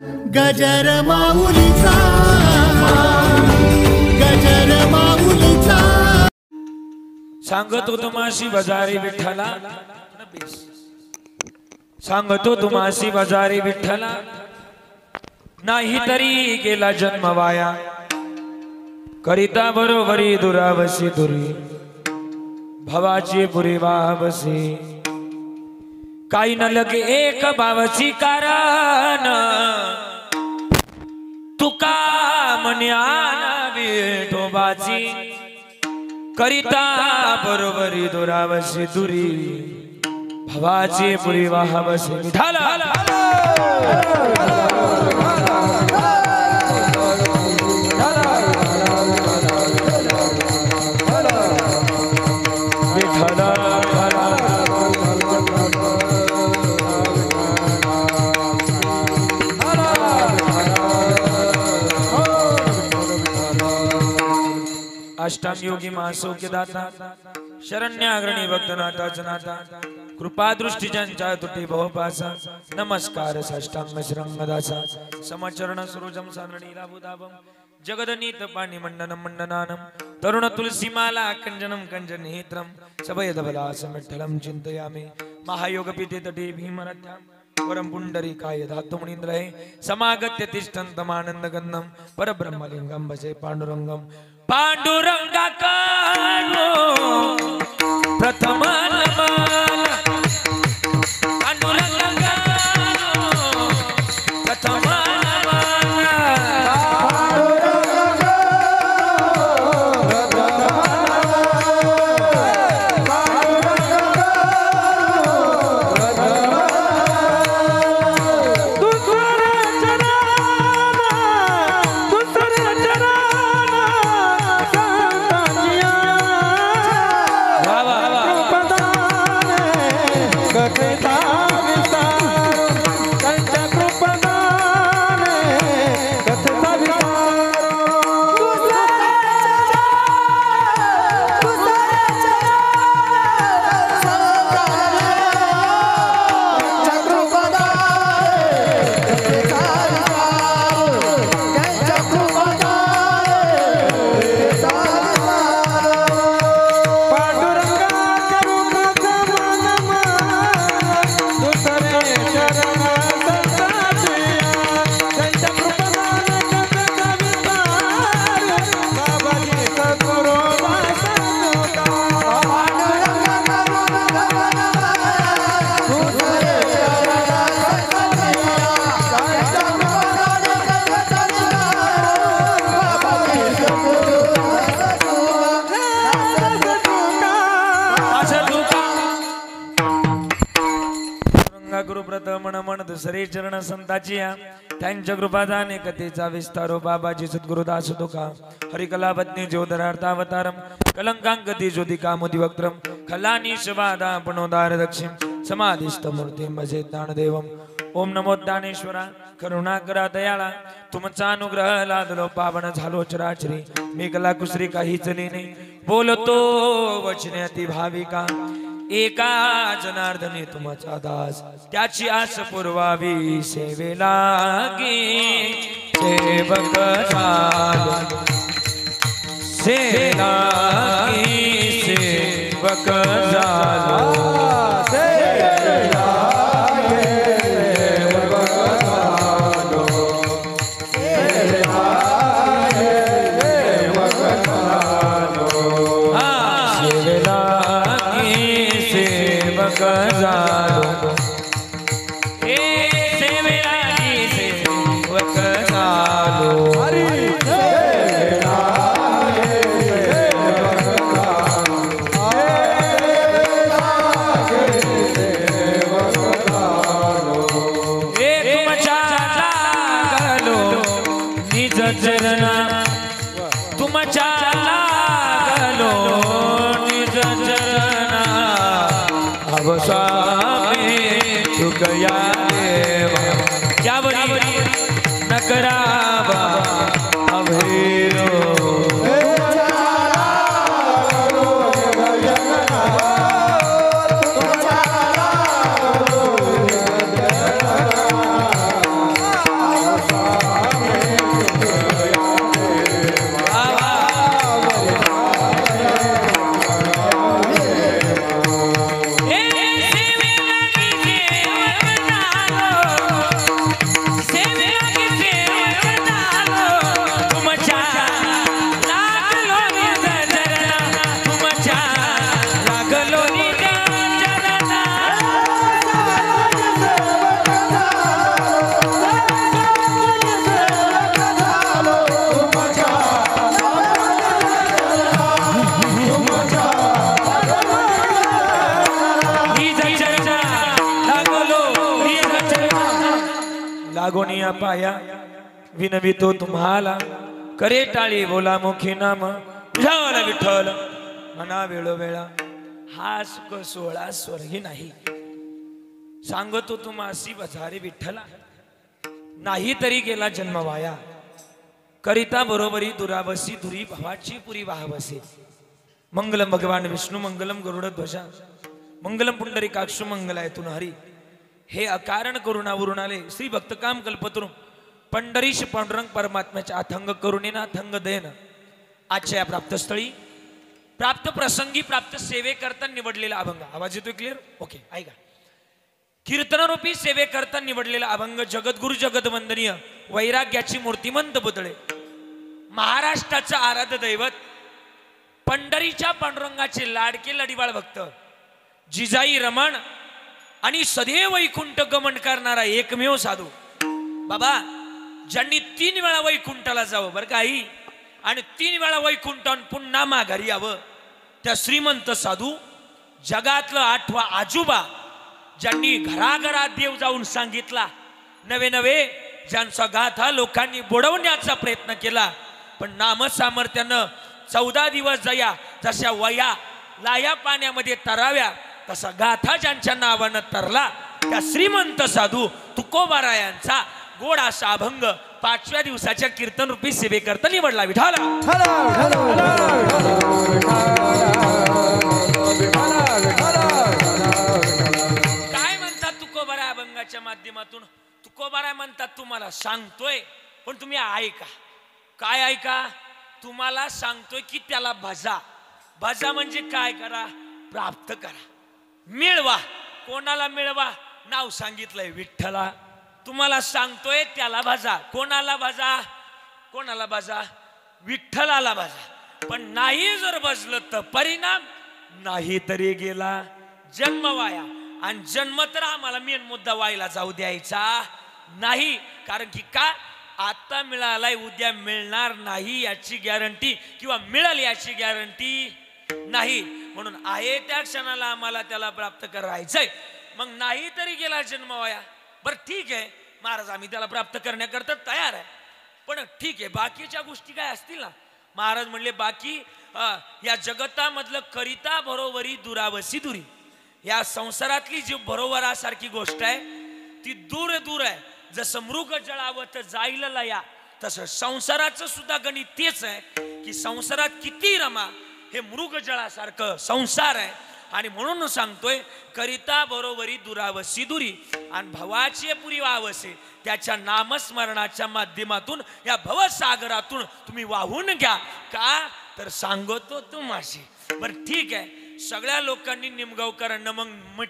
गजर माऊलीचा, गजर माऊलीचा। सांगतो तुम्हाशी बाजारी विठ्ठला, सांगतो तुम्हाशी बाजारी विठ्ठला, नाही तरी गेला जन्म वाया, करिता बरोबरी दुरावसी दुरी, भवाची पुरी वावसी, काही न लगे एक भावची कारण, तुका म्हणे विठोबाची, करिता बरोबरी दुरावसी दुरी, भवाची पुरी वावसी। विठ्ठला अष्टांग योगी महासौख्य दाता, शरण्याग्रणी भक्तनाथा जनाता, कृपा दृष्टी ज्यांच्या तुटी बहुपासा, नमस्कार साष्टांग श्रंगदासा, समचरण सुरुजम सानणीला बुदाभम, जगदनीत पाणी मंडनम मंडनानम, तरुण तुलसी माला कंजनम कंजनेत्रम, सभयदबला समिठ्ठलम चिंतयामि, महायोग पीते तटे भीमरथ्याम, वरम पुंडरीकाय धातु मुनीन्द्रये, समागत्य तिष्ठन्तमानंद गन्धम, परब्रह्मलिंगम भजे पांडुरंगम, पांडुरंगा कानो प्रथम नमन, पांडुरंगा कानो प्रथम दुसरे चरण संताची, त्यांच्या कृपादाने कथेचा विस्तारो, बाबाजी सद्गुरुदास तुका, हरिकलापत्नी ज्योतिरार्थावतारम, कलंकांकती ज्योतिका मुदिवक्त्रम, खलानीश वादा पणोदार दक्षिण, समाधिस्थ मूर्तिम भजे ज्ञानदेवम। ओम नमो ज्ञानेश्वरा, करुणाकरा दयाळा, तुमचा अनुग्रह लादलो पावन झालो चराचरी, मी कला कुसरी काहीच नाही, बोलतो वचने अति भाविका, एका जनार्दनी तुमचा दास, त्याची आस पुरवावी सेवेला गे, सेवक झालो सेवेला गे, सेवक झालो नकरावा अभेरो या पाया विनवितो तुम्हाला करे टाळी बोला मुखी नाम विठ्ठल विठ्ठल मना वेळोवेळा हा सुख सोहळा स्वर्गी नाही सांगतो तुम्हासी बजारे विठ्ठला नाही तरी गेला जन्म वाया करिता बरोबरी दुरावसी दुरी भावाची पुरी वाहवसे मंगलम भगवान विष्णू मंगलम गरुड ध्वजा मंगलम पुंडरीकाक्षु मंगलायतून हरी हे अकारण करुणावरून आले श्री भक्तकाम कल्पतरू पंढरीश पांडुरंग परमात्म्याच्या अथंग करुणेना अथंग दयन आजच्या या प्राप्तस्थळी प्राप्त प्रसंगी प्राप्त सेवेकरता निवडलेला अभंग आवाज येतोय क्लिअर ओके ऐका कीर्तनरूपी सेवेकरता निवडलेला अभंग जगद्गुरु जगदवंदनीय वैराग्याची मूर्तिमंत पुतळे महाराष्ट्राचं आराध्य दैवत पंढरीच्या पांडुरंगाचे लाडके लढीवाळ भक्त जिजाई रमण आणि सदैव वैकुंठ गमन करणारा एकमेव साधू बाबा ज्यांनी 3 वेळा वैकुंठाला जावं बरं का आई आणि 3 वेळा वैकुंठान पुन्हा माघारी यावं त्या श्रीमंत साधू जगातलं 8वा आजोबा ज्यांनी घराघरात देव जाऊन सांगितला नवे नवे ज्यांचा गाथा लोकांनी बुडवण्याचा प्रयत्न केला पण नामसामर्थ्यानं 14 दिवस जया जशा वया लाया पाण्यामध्ये तराव्या तसा गाथा ज्यांच्या नावानं तरला त्या श्रीमंत साधू तुकोबारायांचा गोड असा अभंग 5व्या दिवसाच्या कीर्तन रूपी सेवेकरता निवडला विठाला काय म्हणतात तुकोबारा अभंगाच्या माध्यमातून तुकोबारा म्हणतात तुम्हाला सांगतोय पण तुम्ही ऐका काय ऐका तुम्हाला सांगतोय की त्याला भजा भजा म्हणजे काय करा प्राप्त करा मिळवा कोणाला मिळवा नाव सांगितलंय विठ्ठला तुम्हाला सांगतोय त्याला भजा कोणाला भजा कोणाला भजा विठ्ठलाला भजा पण नाही जर भजलं तर परिणाम नाही तरी गेला जन्म वाया आणि जन्म तर आम्हाला मेन मुद्दा व्हायला जाऊ द्यायचा नाही कारण की का आता मिळालाय उद्या मिळणार नाही याची गॅरंटी किंवा मिळेल याची गॅरंटी नाही म्हणून आहे त्या क्षणाला आम्हाला त्याला प्राप्त करायचंय मग नाही तरी गेला जन्म वाया बरं ठीक आहे महाराज आम्ही त्याला प्राप्त करण्याकरता तयार आहे पण ठीक आहे बाकीच्या गोष्टी काय असतील ना महाराज म्हणले बाकी या जगतामधलं करिता बरोबरी दुरावसी दुरी या संसारातली जी बरोबरासारखी गोष्ट आहे ती दूर दूर आहे जसं मृग जळावत जाईल लया तसं संसाराचं सुद्धा गणित तेच आहे की संसारात किती रमा हे मृग जळासारखं संसार आहे आणि म्हणून सांगतोय करिता बरोबरी दुरावसी दुरी आणि भवाची पुरी वावसे त्याच्या नामस्मरणाच्या माध्यमातून या भवसागरातून तुम्ही वाहून घ्या का तर सांगतो तुम्हाशी बरं ठीक आहे सगळ्या लोकांनी निमगावकरांना मग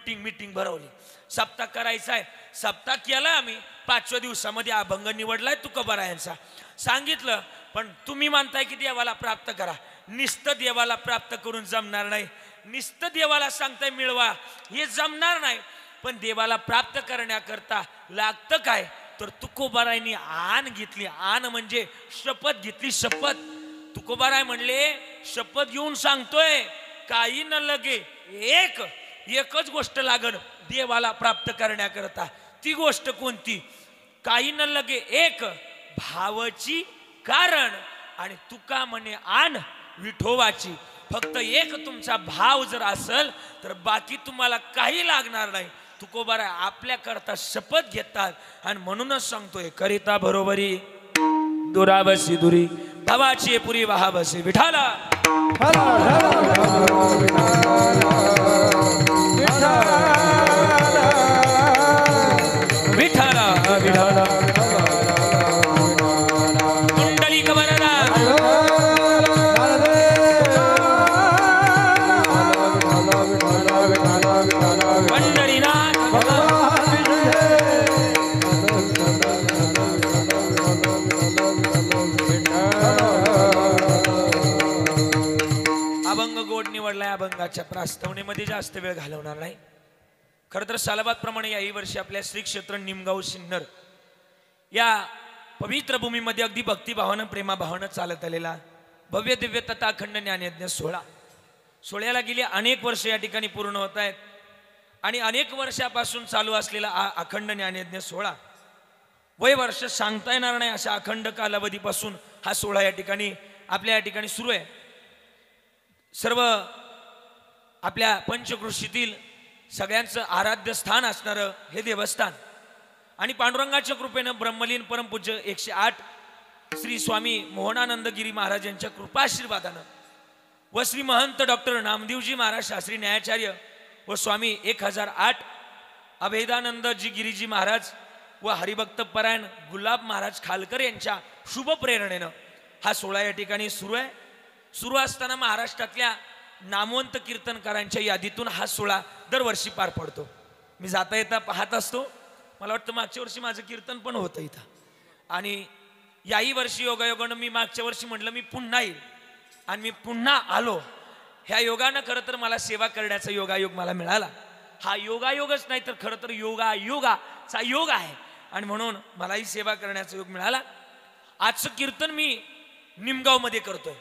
मीटिंग भरवली सप्ताह करायचा आहे सप्ताह केला आम्ही 5व्या दिवसामध्ये अभंग निवडलाय तुकोबारायांचा सांगितलं पण तुम्ही म्हणताय की देवाला प्राप्त करा निस्त देवाला प्राप्त करून जमणार नाही निस्त देवाला सांगताय मिळवा हे जमणार नाही पण देवाला प्राप्त करण्याकरता लागतं काय तर तुकोबारायांनी आण घेतली आण म्हणजे शपथ घेतली शपथ तुकोबाराय म्हणले शपथ घेऊन सांगतोय काही न लगे एकच गोष्ट लागण देवाला प्राप्त करण्याकरता ती गोष्ट कोणती काही न लगे एक भावाची कारण आणि तुका म्हणे आण विठोबाची फक्त एक तुमचा भाव जर असेल तर बाकी तुम्हाला काही लागणार नाही तुकोबारा आपल्या करता शपथ घेतात आणि म्हणूनच सांगतोय करिता बरोबरी दुरावसी दुरी भावाची पुरी वाहावसी विठाला विठाला विठाला कुंडली कमरला पंढरीनाथ अभंग गोड निवडलाय अभंगाच्या प्रास्तावनेमध्ये जास्त वेळ घालवणार नाही खरं तर सालाबादप्रमाणे याही वर्षी आपल्या श्री क्षेत्र निमगाव सिन्नर या पवित्र भूमीमध्ये अगदी भक्तिभावानं प्रेमाभावानं चालत आलेला भव्य दिव्य तथा अखंड ज्ञानयज्ञ सोहळ्याला गेली अनेक वर्ष या ठिकाणी पूर्ण होत आहेत आणि अनेक वर्षापासून चालू असलेला अखंड ज्ञानयज्ञ सोहळा वय वर्ष सांगता येणार नाही अशा अखंड कालावधीपासून हा सोहळा या ठिकाणी आपल्या या ठिकाणी सुरू आहे. सर्व आपल्या पंचक्रोशीतील सगळ्यांचं आराध्य स्थान असणारं हे देवस्थान आणि पांडुरंगाच्या कृपेनं ब्रह्मलीन परमपूज्य 108 श्री स्वामी मोहनानंदगिरी महाराज यांच्या कृपाशीर्वादानं व श्री महंत डॉक्टर नामदेवजी महाराज शास्त्री न्यायाचार्य व स्वामी 1008 अभेदानंदजी गिरीजी महाराज व हरिभक्त परायण गुलाब महाराज खालकर यांच्या शुभ प्रेरणेनं हा सोहळा या ठिकाणी सुरू आहे. सुरू असताना महाराष्ट्रातल्या नामवंत कीर्तनकारांच्या यादीतून हा सोहळा दरवर्षी पार पडतो. मी जाता येता पाहत असतो. मला वाटतं मागच्या वर्षी माझं कीर्तन पण होतं इथं आणि याही वर्षी योगायोगानं मी मागच्या वर्षी म्हटलं मी पुन्हा येईल आणि मी पुन्हा आलो. ह्या योगानं खरं तर मला सेवा करण्याचा योगायोग मला मिळाला. हा योगायोगच नाही तर खरं तर योगाचा योग आहे आणि म्हणून मलाही सेवा करण्याचा योग मिळाला. आजचं कीर्तन मी निमगावमध्ये करतोय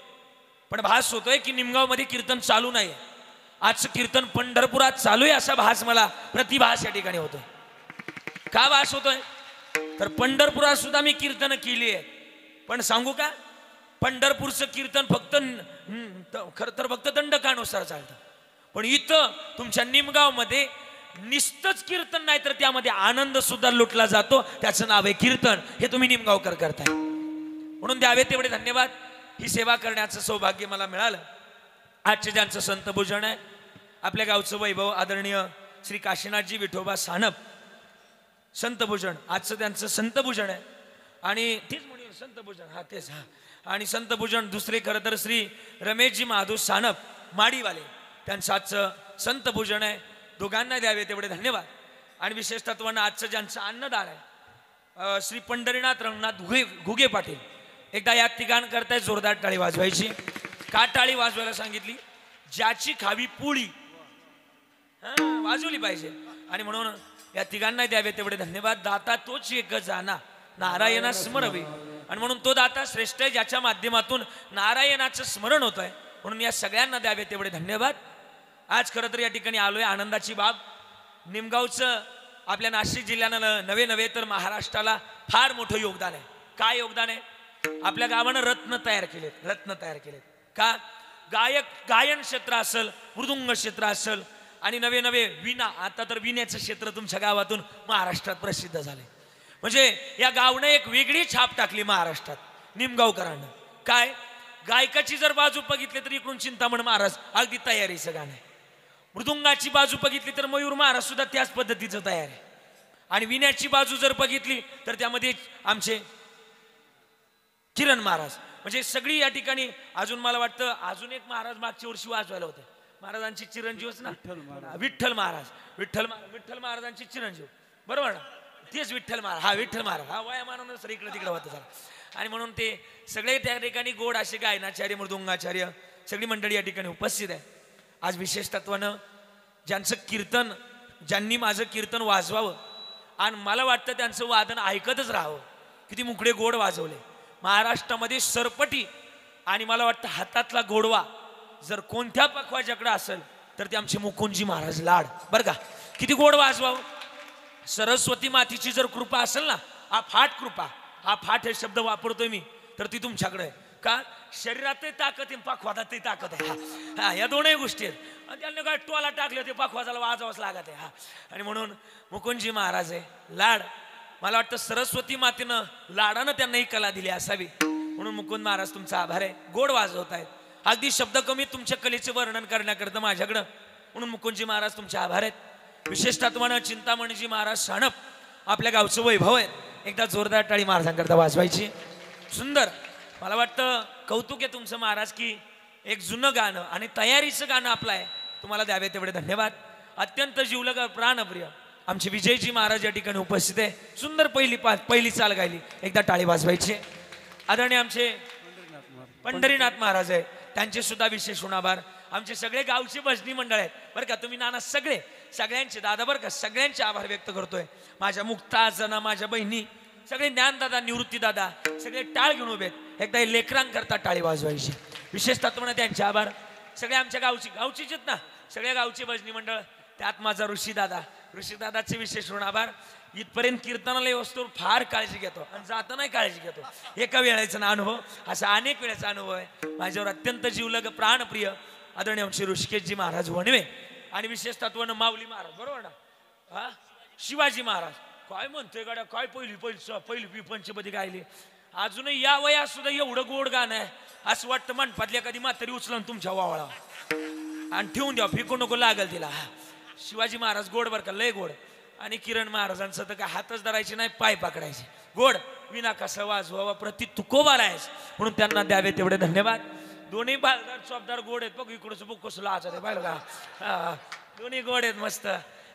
पण भास होतोय की निमगावमध्ये कीर्तन चालू नाही. आजचं कीर्तन पंढरपुरात चालू आहे असा भास मला प्रतिभास या ठिकाणी होतोय. का भास होतोय तर पंढरपुरात सुद्धा मी कीर्तन केली आहे पण सांगू का पंढरपूरचं कीर्तन खरं तर फक्त दंडकानुसार चालतं पण इथं तुमच्या निमगावमध्ये निस्तच कीर्तन नाही तर त्यामध्ये आनंद सुद्धा लुटला जातो. त्याचं नाव आहे कीर्तन. हे तुम्ही निमगावकर करताय म्हणून द्यावे तेवढे धन्यवाद. ही सेवा करण्याचं सौभाग्य मला मिळालं. आजचे ज्यांचं संतभूषण आहे आपल्या गावचं वैभव आदरणीय श्री काशीनाथजी विठोबा सानप संतभूषण आजचं त्यांचं संतभूषण आहे आणि तेच म्हणून संतभूषण हा तेच हा आणि संतभूषण दुसरे खरं तर श्री रमेशजी महादू सानप माडीवाले त्यांचं आजचं संतभूषण आहे. दोघांना द्यावे तेवढे धन्यवाद. आणि विशेष तत्वानं आजचं ज्यांचं अन्नदान आहे श्री पंढरीनाथ रंगनाथ घुगे पाटील एकदा या ठिकाण करताय जोरदार टाळी वाजवायची. का टाळी वाजवायला सांगितली ज्याची खावी पोळी वाजवली पाहिजे आणि म्हणून या तिघांना द्यावे तेवढे धन्यवाद. दाता तोच एक जाना नारायणा स्मरवे आणि म्हणून तो दाता श्रेष्ठ आहे ज्याच्या माध्यमातून नारायणाचं स्मरण होत आहे म्हणून या सगळ्यांना द्यावे तेवढे धन्यवाद. आज खरं तर या ठिकाणी आलोय आनंदाची बाब. निमगावचं आपल्या नाशिक जिल्ह्यानं नवे तर महाराष्ट्राला फार मोठं योगदान आहे. काय योगदान आहे आपल्या गावानं रत्न तयार केलेत का गायन क्षेत्र असेल मृदुंग क्षेत्र असेल आणि नवे विणा आता तर विण्याचं क्षेत्र तुमच्या गावातून महाराष्ट्रात प्रसिद्ध झाले. म्हणजे या गावनं एक वेगळी छाप टाकली महाराष्ट्रात निमगावकरांना. काय गायकाची जर बाजू बघितली तर इकडून चिंतामण महाराज अगदी तयारीचं गाणं आहे. मृदुंगाची बाजू बघितली तर मयूर महाराज सुद्धा त्याच पद्धतीचं तयार आहे आणि विण्याची बाजू जर बघितली तर त्यामध्ये आमचे किरण महाराज म्हणजे सगळी या ठिकाणी. अजून मला वाटतं अजून एक महाराज मागच्या वर्षी वाजवायला होते महाराजांची चिरंजीवच ना विठ्ठल महाराजांची चिरंजीव बरोबर ना तेच विठ्ठल महाराज हा वयामानानं सर इकडे तिकडे होतं झाला आणि म्हणून ते सगळे त्या ठिकाणी गोड असे गायनाचार्य मृदुंगाचार्य सगळी मंडळी या ठिकाणी उपस्थित आहे. आज विशेष तत्वानं ज्यांनी माझं कीर्तन वाजवावं आणि मला वाटतं त्यांचं वादन ऐकतच राहावं. किती मुकडे गोड वाजवले महाराष्ट्रामध्ये सरपटी आणि मला वाटतं हातातला गोडवा जर कोणत्या पखवाजाकडे असेल तर ते आमचे मुकुंदजी महाराज लाड बरं का. किती गोड वाजवावं. सरस्वती मातीची जर कृपा असेल ना अफाट कृपा हा फाट हे शब्द वापरतोय मी तर ती तुमच्याकडे आहे का शरीरातही ताकद आहे पाखवादातही ताकद आहे. हा या दोनही गोष्टी आहेत आणि त्यांना काय टोला टाकले होते पाखवाजाला वाजवाच लागत आहे. हा आणि म्हणून मुकुंदजी महाराज आहे लाड. मला वाटतं सरस्वती मातेनं लाडानं त्यांना ही कला दिली असावी म्हणून मुकुंद महाराज तुमचा आभार आहे. गोड वाजवत आहेत अगदी शब्द कमी तुमच्या कलेचे वर्णन करण्याकरता माझ्याकडं म्हणून मुकुंदजी महाराज तुमचे आभार आहेत. विशेष तत्वानं चिंतामणीजी महाराज साणप आपल्या गावचं वैभव आहे. एकदा जोरदार टाळी महाराजांकरता वाजवायची. सुंदर मला वाटतं कौतुक आहे तुमचं महाराज की एक जुनं गाणं आणि तयारीचं गाणं आपलं आहे. तुम्हाला द्यावे तेवढे धन्यवाद. अत्यंत जीवलग प्राणप्रिय आमचे विजयजी महाराज या ठिकाणी उपस्थित आहे. सुंदर पहिली चाल गायली. एकदा टाळी वाजवायची. आदरणीय आमचे पंढरीनाथ महाराज आहे त्यांचे सुद्धा विशेष आभार. आमचे सगळे गावचे भजनी मंडळ आहेत बरं का. तुम्ही नाना सगळ्यांचे दादा बरं का सगळ्यांचे आभार व्यक्त करतोय. माझ्या मुक्ता जना माझ्या बहिणी सगळे ज्ञानदादा निवृत्तीदादा सगळे टाळ घेऊन उभे आहेत. एकदा लेकरांकरता टाळी वाजवायची. विशेष तत्वानं त्यांचे आभार. सगळे आमच्या गावचीच आहेत ना सगळ्या गावचे भजनी मंडळ त्यात माझा ऋषी दादा ऋषीदादाचे विशेष ऋण आभार. इथपर्यंत कीर्तनाला वस्तूवर फार काळजी घेतो आणि जातानाही काळजी घेतो. एका वेळेचा ना अनुभव, असा अनेक वेळेचा अनुभव आहे. माझ्यावर अत्यंत जीवलग प्राणप्रिय आदरणीय श्री ऋषिकेशजी महाराज वणवे आणि विशेष तत्वानं माऊली महाराज, बरोबर ना, हा शिवाजी महाराज. काय म्हणतोय गाड्या, काय पहिली पंचपदी गायली. अजूनही या वयात सुद्धा एवढं गोड गाणं आहे, असं वाटतं मंडपातल्या कधी म्हातारी उचलून तुमच्या वावळा आणि ठेवून द्या, फिकू नको लागल तिला. शिवाजी महाराज गोड बर का, लय गोड. आणि किरण महाराजांचं तर काय हातच धरायचे नाही, पाय पकडायचे. गोड विना कसा वाजवा प्रति तुकोबा राहायच, म्हणून त्यांना द्यावे तेवढे धन्यवाद. दोन्ही बालदार चोपदार गोड आहेत बघ, इकडचं बुक कसं लाच आहे पाहिलं का, दोन्ही गोड आहेत मस्त.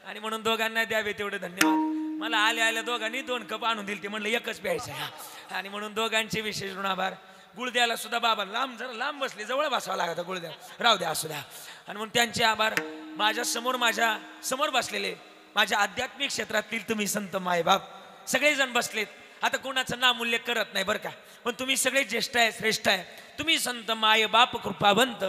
आणि म्हणून दोघांना द्यावे तेवढे धन्यवाद. मला आल्या दोघांनी 2 कप आणून दिले, ते म्हणलं एकच प्यायचं आहे. आणि म्हणून दोघांचे विशेष ऋण आभार. गुळद्याला सुद्धा बाबा जरा लांब बसले, जवळ बसावं लागतं गुळद्या, राहू द्या असू द्या. आणि म्हणून त्यांचे आभार. माझ्या समोर बसलेले माझ्या आध्यात्मिक क्षेत्रातील तुम्ही संत मायबाप सगळेजण बसलेत. आता कोणाचं नाम उल्लेख करत नाही बरं का, पण तुम्ही सगळे ज्येष्ठ आहे, श्रेष्ठ आहे. तुम्ही संत मायबाप कृपावंत,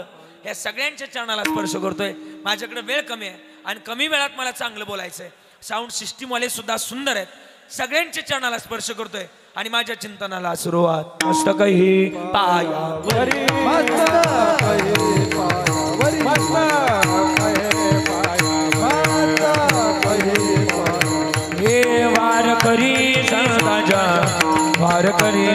या सगळ्यांच्या चरणाला स्पर्श करतोय. माझ्याकडे वेळ कमी आहे आणि कमी वेळात मला चांगलं बोलायचं आहे. साऊंड सिस्टीमवाले सुद्धा सुंदर आहेत. सगळ्यांच्या चरणाला स्पर्श करतोय आणि माझ्या चिंतनाला सुरुवात. मस्तकही पायावरी, हे वार करी सदाजा, वार करी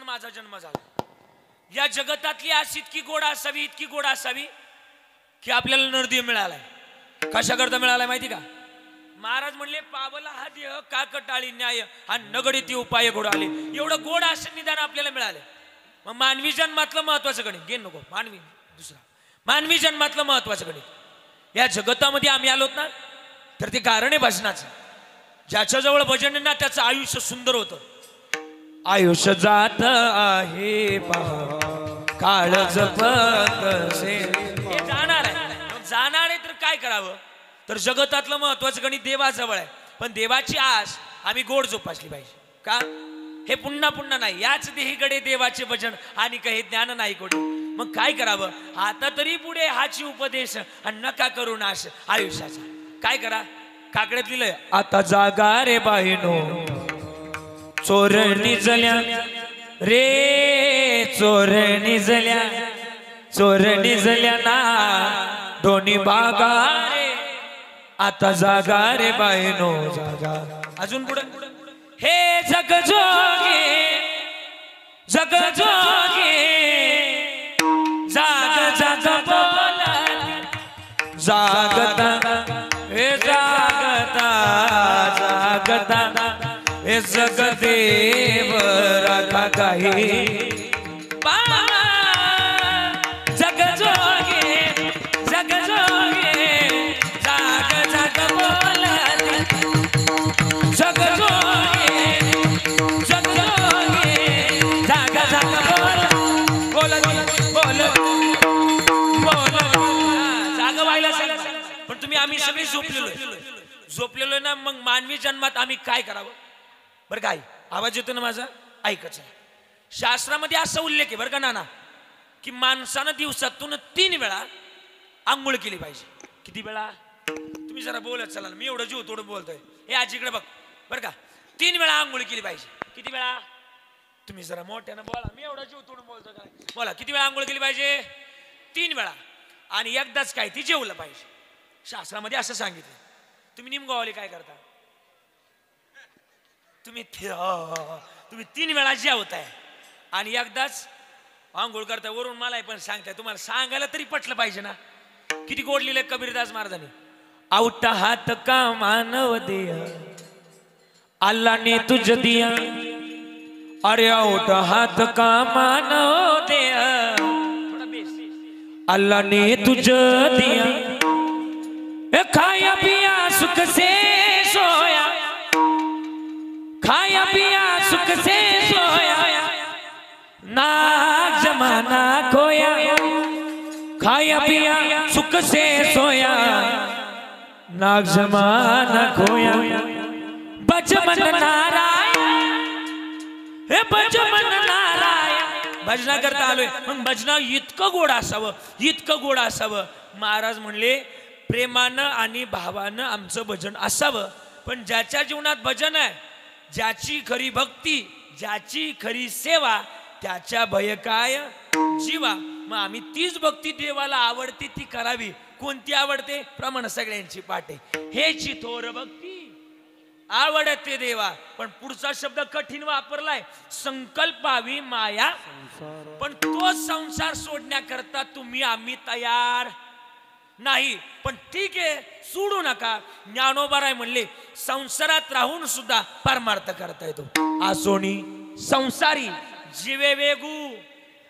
माझा जन्म झाला. या जगतातली अशी इतकी गोड असावी की आपल्याला नरदेह मिळालाय. कशाकरता मिळालाय माहिती का? महाराज म्हणले, पावला हा देह का कटाळी न्याय आणि नगडीती उपाय घोडाले. एवढं गोड असं निदान आपल्याला मिळाले. मग मानवी जन्मातलं महत्वाचं गणित घे नको, मानवी जन्मातलं महत्वाचं गणित. या जगतामध्ये आम्ही आलोत ना, तर ते कारण आहे भजनाचं. ज्याच्याजवळ भजन ना त्याचं आयुष्य सुंदर होतं. आयुष्य जात आहे काळ जपत से, हे जाणार आहे तर काय करावं? तर जगतातलं महत्वाचं गणित देवाजवळ आहे. पण देवाची आस आम्ही गोड जोपासली पाहिजे. का? हे पुन्हा पुन्हा नाही. याच देहीकडे देवाचे भजन आणि काही ज्ञान नाही कोणी. मग काय करावं? आता तरी पुढे हाची उपदेश आणि नका करू नाश आयुष्याचा. काय करा? काकड्यात लिहिलंय, आता जागा रे बाईनो, चोर निजल्या रे, चोर निजल्या ना दोन्ही बागा रे. आता जागा रे बाईनो जागा. अजून पुढे, हे जग जोगे जाग बोला जागता, हे जागता हे जगदेव राखा काही जग जोगे जाग बोला जग जोगे जाग बोला बोल जाग व्हायला. पण तुम्ही आम्ही सगळे झोपलेलो ना. मग मानवी जन्मात आम्ही काय करावं बरं? काय आवाज येतो ना माझा? ऐकायचं. शास्त्रामध्ये असा उल्लेख आहे बरं का नाना, की माणसानं दिवसातून 3 वेळा आंघोळ केली पाहिजे. किती वेळा? तुम्ही जरा बोलत चला, मी एवढं जीव तोडून बोलतोय. हे आजीकडे बघ बरं का. 3 वेळा आंघोळ केली पाहिजे. किती वेळा? तुम्ही जरा मोठ्यानं बोला, मी एवढं जीव तोडून बोलतोय. काय बोला? किती वेळा आंघोळ केली पाहिजे? 3 वेळा. आणि एकदाच काय ती जेवलं पाहिजे. शास्त्रामध्ये असं सांगितलं. तुम्ही निमगावले काय करता? तुम्ही 3 वेळा जेवताय आणि एकदाच आंघोळ करताय. वरून मला पण सांगताय. तुम्हाला सांगायला तरी पटलं पाहिजे ना. किती गोड लिहिले कबीरदास महाराजांनी. आउट हात का मानव दिया अल्लाह ने तुझ दिया, अरे आउट हात का मानव दिया अल्लाह ने तुझ दिया, खाया पिया सुख से सोया, खाया पिया सुख से सोया, ना जमाना खोया, खाया पिया सुख से सोया, नाग जमाना खोया. बचमन नारायण हे बचमन नारायण भजना करता आलोय. मग भजना इतकं गोड असावं, इतकं गोड असावं. महाराज म्हणले प्रेमानं आणि भावानं आमचं भजन असावं. पण ज्याच्या जीवनात भजन आहे, ज्याची खरी भक्ती, ज्याची खरी सेवा, त्याच्या भय काय जीवा. मग आम्ही तीच भक्ती देवाला आवडते ती करावी. कोणती आवडते? प्रमाण सगळ्यांची पाटे हेची थोर भक्ती आवडते देवा. पण पुढचा शब्द कठीण वापरलाय, संकल्पावी माया. पण तो संसार सोडण्याकरता तुम्ही आम्ही तयार नाही. पण ठीक आहे, सोडू नका. ज्ञानोबाराय म्हणले संसारात राहून सुद्धा परमार्थ करता येतो. आसोनी संसारी जीवे वेगू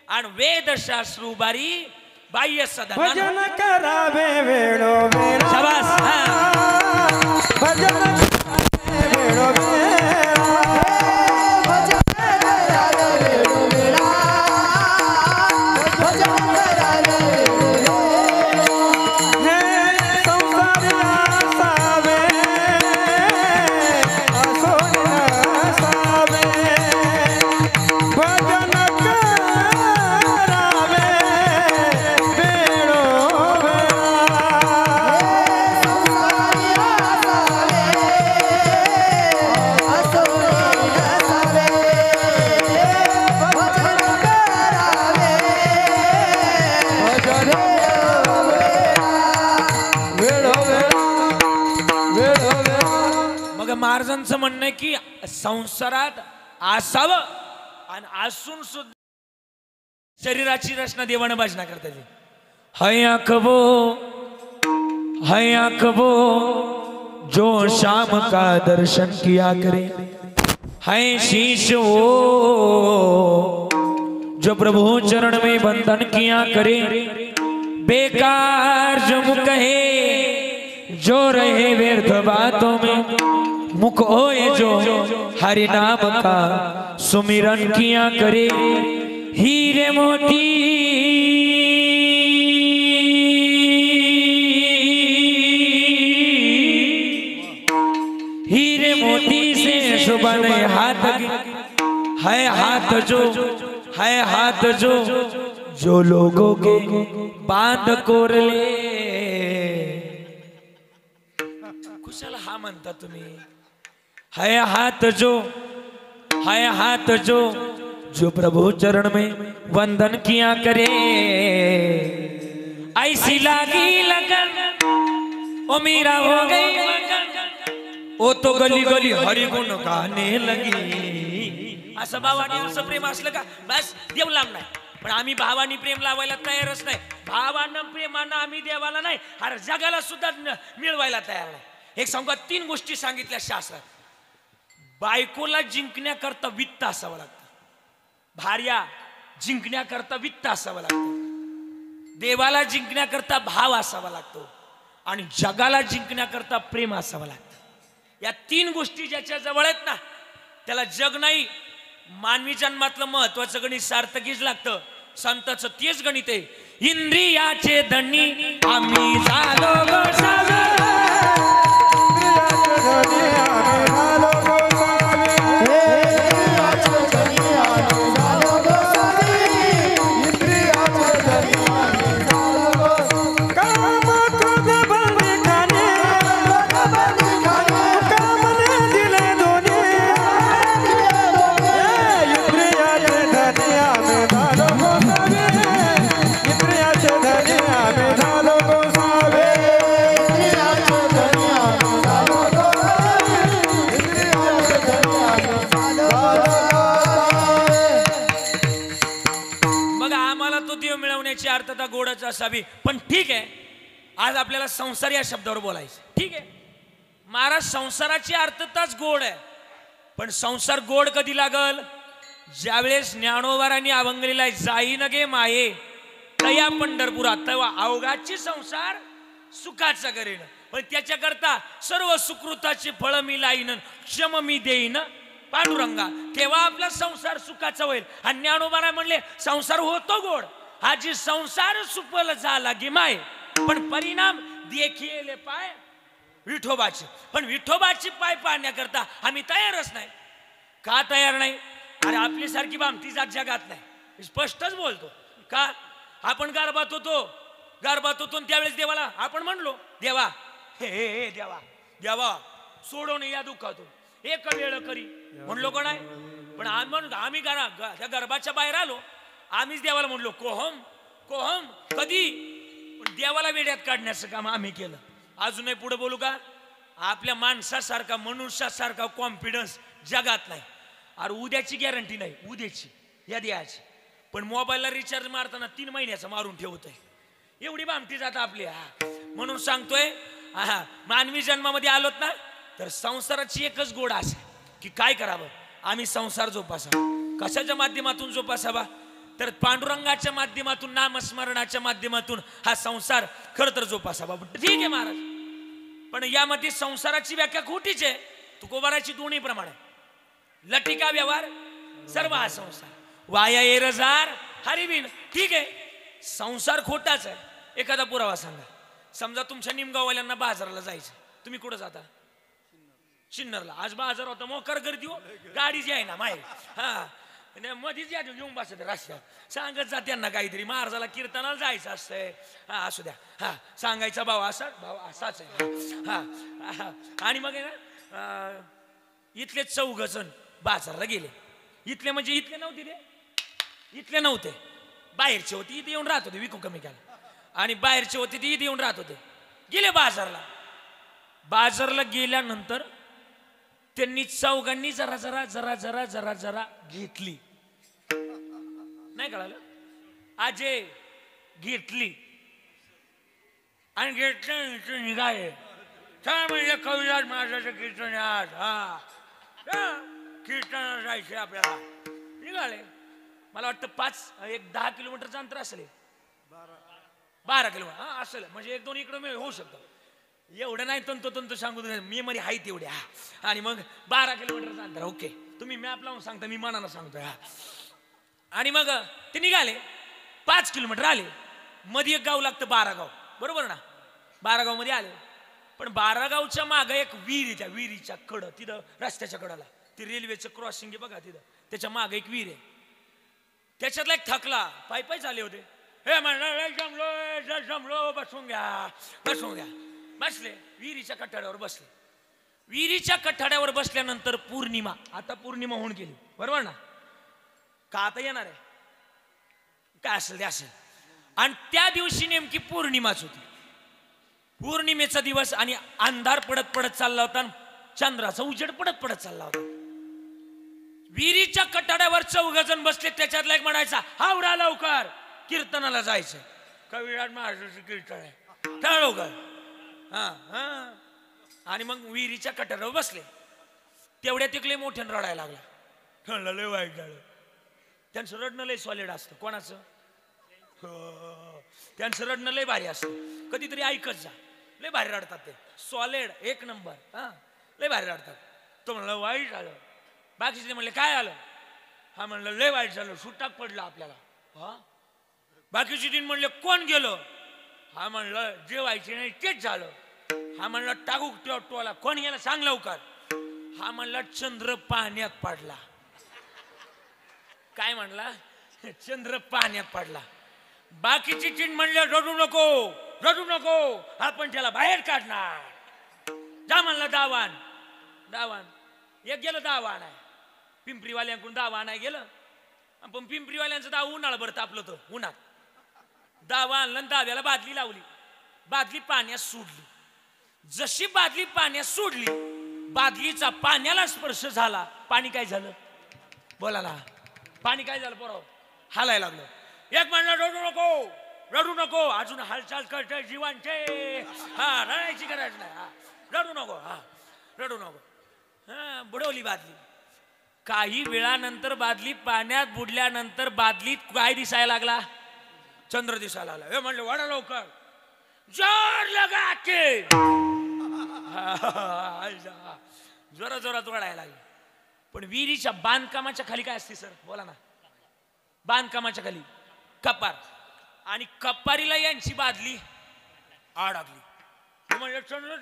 आणि वेदशास्त्र उभारी बाह्य सदा भजन करावे वेळोवेळा. शाबास. भजन करावे वेळोवेळा. भजन करावे वेळोवेळा. भजन करावे वेळोवेळा. हे संसारी असावे, असोनी नसावे. भजन महाराजांचं म्हणणं आहे की संसारात असावं आणि असून सुद्धा शरीराची रचना देवानं भजना करता येते. हया कबो जो शाम का दर्शन किया करे, है शीश वो जो प्रभु चरण में बंधन किया करे. बेकार जो मुख है जो रहे व्यर्थ बातों में, मुख होए जो हरि नाम का सुमिरन किया करे. हीरे मोती हीरे मोती से शोभन हाथ है, हाथ जो लोगों के बांध कोर ले. कुशल हा म्हणता तुम्ही. है हाथ जो प्रभु चरण में वंदन किया करे. ऐसी लागी लगन ओ मीरा हो गई लगन, ओ तो गली गली हरि गुण गाणे लगी. असं भावानी असं प्रेम असलं का बस देव लांब नाही. पण आम्ही भावानी प्रेम लावायला तयारच नाही. भावानं प्रेमानं आम्ही देवाला नाही, हर जगाला सुद्धा मिळवायला तयार नाही. एक सांगा, 3 गोष्टी सांगितल्या शास्त्रात. बायकोला जिंकण्याकरता वित्त असावं लागतं, भार्या जिंकण्याकरता वित्त असावं लागतं, देवाला जिंकण्याकरता भाव असावा लागतो, आणि जगाला जिंकण्याकरता प्रेम असावं लागतं. या 3 गोष्टी ज्याच्या जवळ आहेत ना, त्याला जग नाही, मानवी जन्मातलं महत्वाचं गणित सार्थकीच लागतं. संताचं तेच गणित आहे. इंद्रियाचे धनी आम्ही झालो गोसावी, अर्थता गोडच असावी. पण ठीक आहे, आज आपल्याला संसार या शब्दावर बोलायचं. ठीक आहे महाराज, संसाराची अर्थताच गोड आहे, पण संसार गोड कधी लागल? ज्यावेळेस ज्ञानोबारांनी अभंगलेला जाईन गे माये तया पंढरपुरात, तेव्हा अवघाची संसार सुखाचा करेन, पण त्याच्याकरता सर्व सुकृताचे फळ मी लाईन, क्षम मी देईन पांडुरंगा, तेव्हा आपला संसार सुखाचा होईल. आणि ज्ञानोबाराय म्हणले संसार होतो गोड, हा जी संसार सुफल झाला गे माये, पण परिणाम देखिले पाय विठोबाचे. पण विठोबाची पाय पाहण्याकरता आम्ही तयारच नाही. का तयार नाही? अरे आपली सारखी भामती जात जगात नाही, स्पष्टच बोलतो. का? आपण गर्भात होतो त्यावेळेस देवाला आपण म्हणलो देवा हे देवा देवा सोडून या दुःखातून एक वेळ करी म्हणलो का नाही? पण आम्ही त्या गर्भाच्या बाहेर आलो, आम्हीच देवाला म्हणलो कोहम कोहम कधी, पण देवाला वेड्यात काढण्याचं काम आम्ही केलं. अजूनही पुढे बोलू का? आपल्या माणसासारखा मनुष्यासारखा कॉन्फिडन्स जगात नाही. अरे उद्याची गॅरंटी नाही, उद्याची या द्यायची, पण मोबाईलला रिचार्ज मारताना 3 महिन्याचं मारून ठेवतोय. एवढी भामटी जात आपली. म्हणून सांगतोय मानवी जन्मामध्ये आलोत ना, तर संसाराची एकच गोड असे की काय करावं, आम्ही संसार जोपासावा. कशाच्या माध्यमातून जोपासावा? तर पांडुरंगाच्या माध्यमातून, नामस्मरणाच्या माध्यमातून हा संसार खरं तर जोपासावा. ठीक आहे महाराज, पण यामध्ये संसाराची व्याख्या खोटीच आहे. तुकोबाराची दोन्ही प्रमाणे लटिका व्यवहार सर्व हा संसार वाया एरजार हरिबिन. ठीक आहे संसार खोटाच आहे. एखादा पुरावा सांगा. समजा तुमच्या निमगाववाल्यांना बाजाराला जायचं, तुम्ही कुठं जाता? सिन्नरला. आज बाजार होता, मोकर गर्दी हो, गाडीच आहे ना माय. हा मध्येच या घेऊन बसत रस्त्यात, सांगत जा त्यांना काहीतरी, महाराजाला कीर्तनाला जायचं असतंय. हा असू द्या, हा सांगायचा भाव असाच आहे. हा आणि मग आहे ना इथले 4 जण बाजारला गेले. इथले म्हणजे इथले नव्हते रे, इथले नव्हते, बाहेरचे होते. इथे येऊन राहत होते विकू कमी केला, आणि बाहेरचे होते ते इथे येऊन राहत होते. गेले बाजारला गेल्यानंतर त्यांनी 4घांनी जरा जरा जरा जरा जरा जरा घेतली. नाही कळालं? आजे घेतली आणि घेतलं निघाले. काय म्हणजे कविराज महाराजाचं कीर्तन आज, हा कीर्तनाला जायचे आपल्याला. निघाले. मला वाटतं 10 किलोमीटरचं अंतर असेल, 12 किलोमीटर हा असेल, म्हणजे 1-2 इकडं होऊ शकतं. एवढं नाही तंतोतंत सांगू मी मध्ये आहे तेवढ्या. आणि मग 12 किलोमीटरचं अंतर. ओके तुम्ही मॅप लावून सांगता, मी मनानं सांगतोय. हा आणि मग ते निघाले. 5 किलोमीटर आले. मध्ये एक गाव लागतं 12गाव, बरोबर ना? 12गाव मध्ये आले. पण 12गावच्या मागे एक विहीर आहे. त्या विहिरीच्या कडं तिथं रस्त्याच्या कडाला ती रेल्वेचं क्रॉसिंग आहे बघा, तिथं त्याच्या मागे एक विहीर आहे. त्याच्यातला एक थकला पायी चालले होते. हे म्हणलं जमलो बसून घ्या. बसले विहिरीच्या कठाड्यावर बसले. विहिरीच्या कठाड्यावर बसल्यानंतर पौर्णिमा, आता पौर्णिमा होऊन गेली, बरोबर ना? का आता येणार आहे? काय असेल ते असेल. आणि त्या दिवशी नेमकी पौर्णिमाच होती. पौर्णिमेचा दिवस आणि अंधार पडत चालला होता, चंद्राचा उजेड पडत चालला होता. विहिरीच्या कठाड्यावर 4 जण बसले. त्याच्यातला एक म्हणायचा हावरा लवकर कीर्तनाला जायचं, कविराज महाराजांचं कीर्तन आहे, त्या लवकर. आणि मग विहिरीच्या कठाड्यावर बसले. तेवढ्या तिकडे मोठ्यानं रडायला लागला. ठरलं लय वाईट झालं. त्यांचं रडणं लय सॉलिड असतं. कोणाचं? त्यांचं रडणं लय भारी असतं. कधीतरी ऐकत जा, लय भारी रडतात ते. सॉलिड एक नंबर. लय भारी रडतात. तो म्हणलं वाईट झालं. बाकीचे म्हणले काय आलं? हा म्हणलं लय वाईट झालं, सुटाक पडलं आपल्याला. बाकीचे 3 म्हणले कोण गेलं? हा म्हणलं जे व्हायचे नाही तेच झालं. हा म्हणलं टाकू टोला, कोण गेला सांग लवकर. हा म्हणला चंद्र पाण्यात पडला. काय म्हणला? चंद्र पाण्यात पडला. बाकीची 3 म्हणले रडू नको, आपण त्याला बाहेर काढणार. जा म्हणला दावान. एक गेलं दावा नाही, पिंपरीवाल्यांकडून दावा नाही गेलं. पण पिंपरीवाल्यांचं दावा उन्हाळभर तापलं तर उन्हात. दावा आणलं, दाव्याला बादली लावली. बादली पाण्यात सोडली. जशी बादली पाण्यात सोडली, बादलीचा पाण्याला स्पर्श झाला. पाणी काय झालं? बोला ना. पाणी काय झालं? बरोबर हालायला लागलं. एक म्हणलं रडू नको, अजून हालचाल करते जीवांचे. हा, रडायची गरज नाही. हा, रडू नको. हा, रडू नको. हा, बुडवली बादली. काही वेळानंतर बादली पाण्यात बुडल्यानंतर बादलीत काय दिसायला लागला? चंद्र दिसायला लागला. हे म्हणले वाढा लवकर, जोर लगा के. जोरा जोरात वाढायला लागले. पण विहिरीच्या बांधकामाच्या खाली काय असते सर? बोला ना. बांधकामाच्या खाली कपार, आणि कपारीला यांची बादली अडकली. म्हणजे चंद्र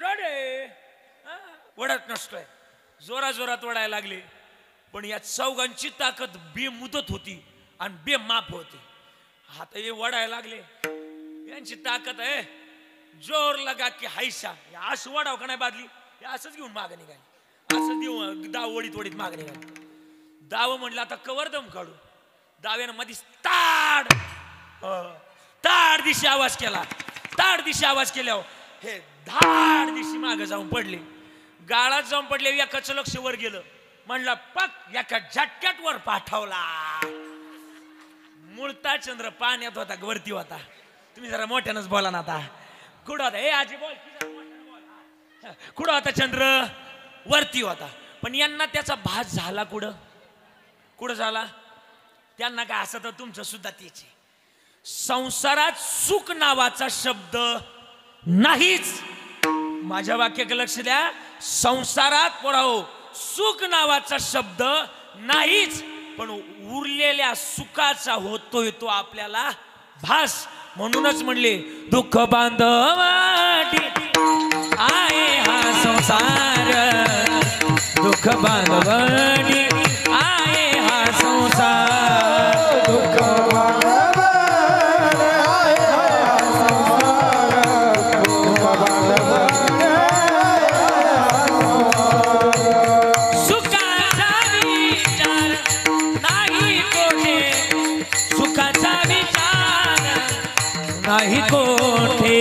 वडत नसतोय. जोरा जोरात वडायला लागले. पण या चौघांची ताकद बेमुदत होती आणि बेमाप होती. आता हे वडायला लागले, यांची ताकद आहे जोर लगा की हायसा. असं वडाव का नाही बादली, असंच घेऊन मागे निघाली. असं देऊ दाव वडीत वडीत मागे निघाली. दाव म्हणलं आता कवर दम काढू. दाव्यानं मध्ये ताड ताड दिशी आवाज केला. ताड दिशी आवाज केल्यावर हे धाड दिशी मागे जाऊन पडले. गाळात जाऊन पडले. एकाचं लक्ष वर गेलं. म्हणला पक एका झटक्यात वर पाठवला. मुळता चंद्र पाण्यात होता, वरती होता. तुम्ही जरा मोठ्यानंच बोला ना आता. कुठं होता? हे आजी बोल. कुठं होता चंद्र? वरती होता. पण यांना त्याचा भास झाला कुठं? कुठं झाला? त्यांना काय असं तर तुमचं सुद्धा तेच. संसारात सुख नावाचा शब्द नाहीच. माझ्या वाक्याकडे लक्ष द्या. संसारात पोराओ सुख नावाचा शब्द नाहीच. पण उरलेल्या सुखाचा होतोय तो आपल्याला भास. म्हणूनच म्हणले दुःख बांधवाटी आहे हा संसार. दुःख बांधवाटी आहे हा संसार. दुःख नाही कोठे.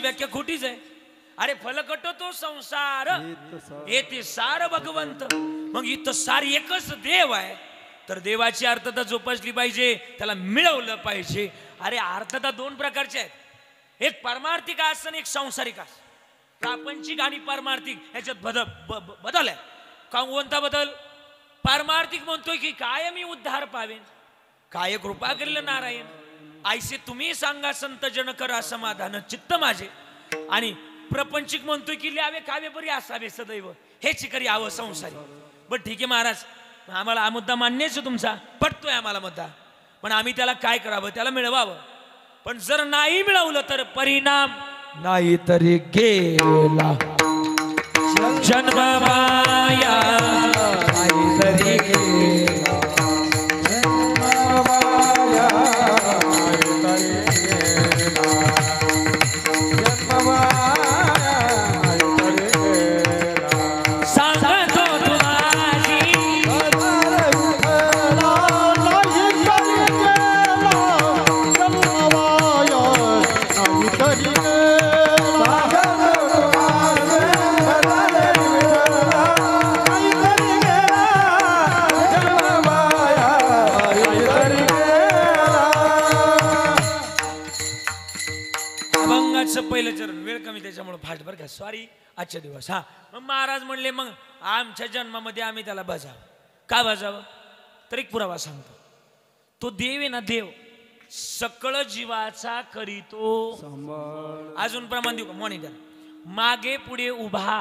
व्याख्या खोटीच आहे. अरे फलकट तो संसार येते सार भगवंत. मग इथं सार एकच देव आहे. तर देवाची अर्थता जोपासली पाहिजे, त्याला मिळवलं पाहिजे. अरे अर्थता दोन प्रकारचे आहेत. एक पारमार्थिक असं, एक सांसारिक असं. प्रापंचिक आणि पारमार्थिक याच्यात बदल आहे. कोणता बदल? पारमार्थिक म्हणतोय की काय मी उद्धार पावेन, काय कृपा करेल नारायण. ऐसे तुम्ही सांगा संत जन करा समाधान चित्त माझे. आणि प्रपंचिक म्हणतोय की ल्यावे कावे बरी असावे सदैव, हेच करी आव संसारी. बरं ठीक आहे महाराज, आम्हाला हा मुद्दा मान्यच तुमचा, पटतोय आम्हाला मुद्दा. पण आम्ही त्याला काय करावं? त्याला मिळवावं. पण जर नाही मिळवलं तर परिणाम नाही तरी गेला जन्म माया, नाही तरी गेला पहिलं चरण. वेळ कमी त्याच्यामुळे फाट बरं का, सॉरी आजच्या दिवस. हा, मग महाराज म्हणले मग आमच्या जन्मामध्ये आम्ही त्याला बजाव. का बजावं? तर एक पुरावा सांगतो. तो देव आहे ना, देव सकळ जीवाचा करीतो. अजून प्रमाण देऊ का? मॉनिटर मागे पुढे उभा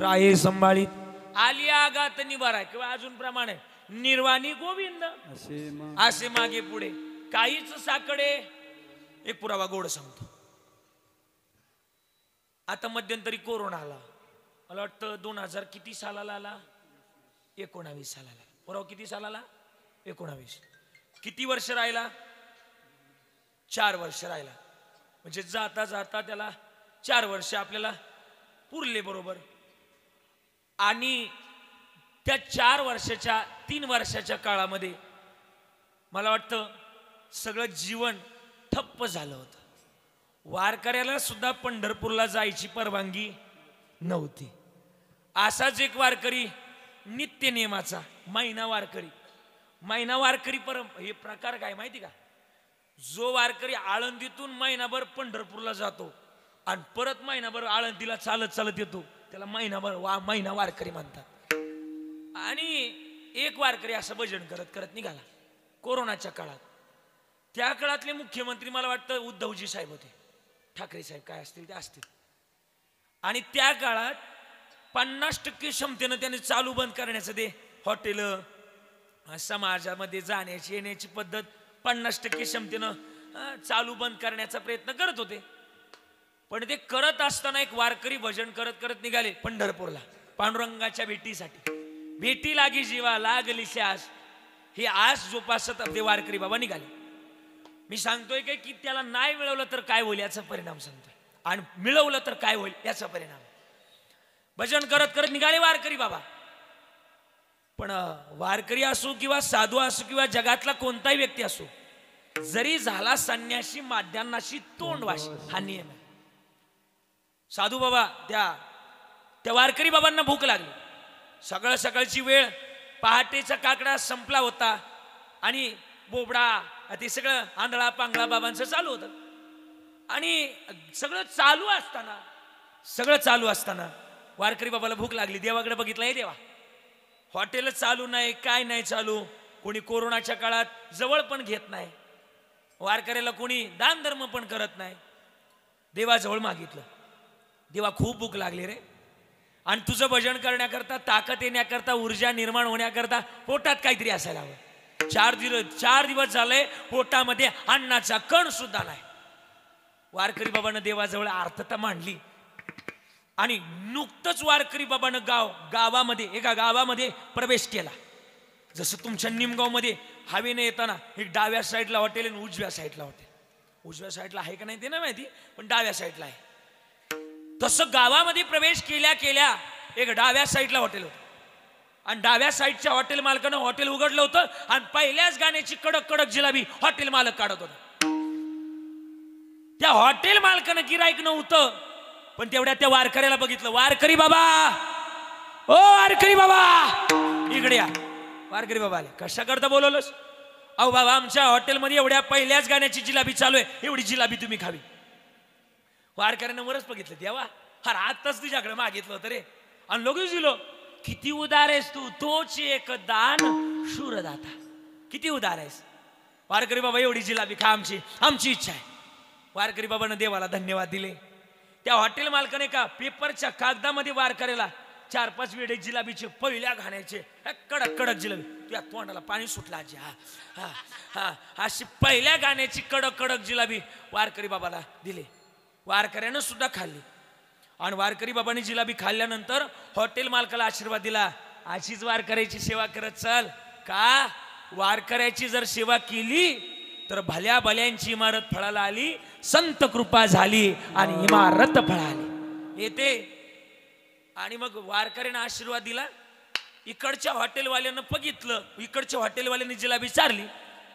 राये संभाळीत, आली आगात निवारा. किंवा अजून प्रमाण आहे निर्वाणी गोविंद असे मागे पुढे काहीच साकडे. एक पुरावा गोड सांगतो. आता मध्यंतरी कोरोना आला, मला वाटतं 2000 किती सालाला आला? 19 सालाला. पुरावा किती सालाला? 19 किती वर्ष राहिला 4 वर्ष राहिला म्हणजे जाता जाता त्याला 4 वर्ष आपल्याला पुरले बरोबर आणि त्या 4 वर्षाच्या 3 वर्षाच्या काळामध्ये मला वाटतं सगळं जीवन ठप्प झालं होतं वारकऱ्याला सुद्धा पंढरपूरला जायची परवानगी नव्हती असाच एक वारकरी नित्य नियमाचा महिना वारकरी हे प्रकार काय माहिती का जो वारकरी आळंदीतून महिनाभर पंढरपूरला जातो आणि परत महिनाभर आळंदीला चालत चालत येतो त्याला महिना वारकरी म्हणतात आणि एक वारकरी असं भजन करत करत निघाला कोरोनाच्या काळात त्या काळातले मुख्यमंत्री मला वाटतं उद्धवजी साहेब होते ठाकरे साहेब काय असतील ते असतील आणि त्या काळात 50% क्षमतेनं त्याने चालू बंद करण्याचं ते हॉटेल समाजामध्ये जाण्याची येण्याची पद्धत 50% क्षमतेनं चालू बंद करण्याचा प्रयत्न करत होते पण ते करत असताना एक वारकरी भजन करत करत निघाले पंढरपूरला पांडुरंगाच्या भेटीसाठी भेटी लागी जीवा लागली आस हे आस जोपासत ते वारकरी बाबा निघाले मी सांगतोय काय की त्याला नाही मिळवलं तर काय होईल याचा परिणाम सांगतोय आणि मिळवलं तर काय होईल याचा परिणाम भजन करत करत निघाले वारकरी बाबा पण वारकरी असो किंवा साधू असो किंवा जगातला कोणताही व्यक्ती असो जरी झाला संन्यासी माध्यान्नाशी तोंड वाशी हा नियम आहे साधू बाबा त्या वारकरी बाबांना भूक लागली सकाळची वेळ पहाटेचा काकडा संपला होता आणि बोबडा ते सगळं आंधळा पांगळा बाबांचं चालू होतं आणि सगळं चालू असताना वारकरी बाबाला भूक लागली देवाकडे बघितलं हे देवा हॉटेल चालू नाही काय नाही चालू कोणी कोरोनाच्या काळात जवळ पण घेत नाही वारकऱ्याला कोणी दान धर्म पण करत नाही देवाजवळ मागितलं देवा खूप भूक लागली रे आणि तुझं भजन करण्याकरता ताकद येण्याकरता ऊर्जा निर्माण होण्याकरता पोटात काहीतरी असायला हवं 4 दिवस झाले पोटामध्ये अन्नाचा कण सुद्धा नाही वारकरी बाबांना देवाजवळ आर्तता मांडली आणि नुकतंच वारकरी बाबांना एका गावामध्ये प्रवेश केला जसं तुमच्या निमगाव मध्ये हवेने येताना एक डाव्या साईडला हॉटेल आणि उजव्या साईडला आहे का नाही ते नाही माहिती पण डाव्या साईडला आहे तसं गावामध्ये प्रवेश केल्या एक डाव्या साईडला हॉटेल होतं आणि डाव्या साईडच्या हॉटेल मालकानं हॉटेल उघडलं होतं आणि पहिल्याच गाण्याची कडक जिलाबी हॉटेल मालक काढत होता त्या हॉटेल मालकानं गिराईक नव्हतं पण तेवढ्या त्या वारकऱ्याला बघितलं वारकरी बाबा इकडे या वारकरी बाबा आले कशा करता बोलवलंस अहो बाबा आमच्या हॉटेलमध्ये एवढ्या पहिल्याच गाण्याची जिलाबी चालू आहे एवढी जिलाबी तुम्ही खावी वारकऱ्यानं वरच बघितलं देवा आताच तुझ्याकडे मागितलं होतं रे आणि लगेच दिलो किती उदार आहेस तू तोच एक दान शूरदाता किती उदार आहेस वारकरी बाबा एवढी जिलाबी खा आमची इच्छा आहे वारकरी बाबांना देवाला धन्यवाद दिले त्या हॉटेल मालकाने का पेपरच्या कागदामध्ये वारकऱ्याला 4-5 वेळे जिलाबीचे पहिल्या घाण्याचे कडक जिलाबी तुझ्या तोंडाला पाणी सुटलं आजी हा अशी पहिल्या गाण्याची कडक जिलाबी वारकरी बाबाला दिले वारकऱ्यानं सुद्धा खाल्ली आणि वारकरी बाबांनी जिलाबी खाल्ल्यानंतर हॉटेल मालकाला आशीर्वाद दिला अशीच वारकऱ्याची सेवा करत चल का वारकऱ्याची जर सेवा केली तर भल्यांची इमारत फळाला आली संत कृपा झाली आणि इमारत फळाली येते आणि मग वारकऱ्यानं आशीर्वाद दिला इकडच्या हॉटेलवाल्यानं बघितलं इकडच्या हॉटेलवाल्याने जिलाबी चारली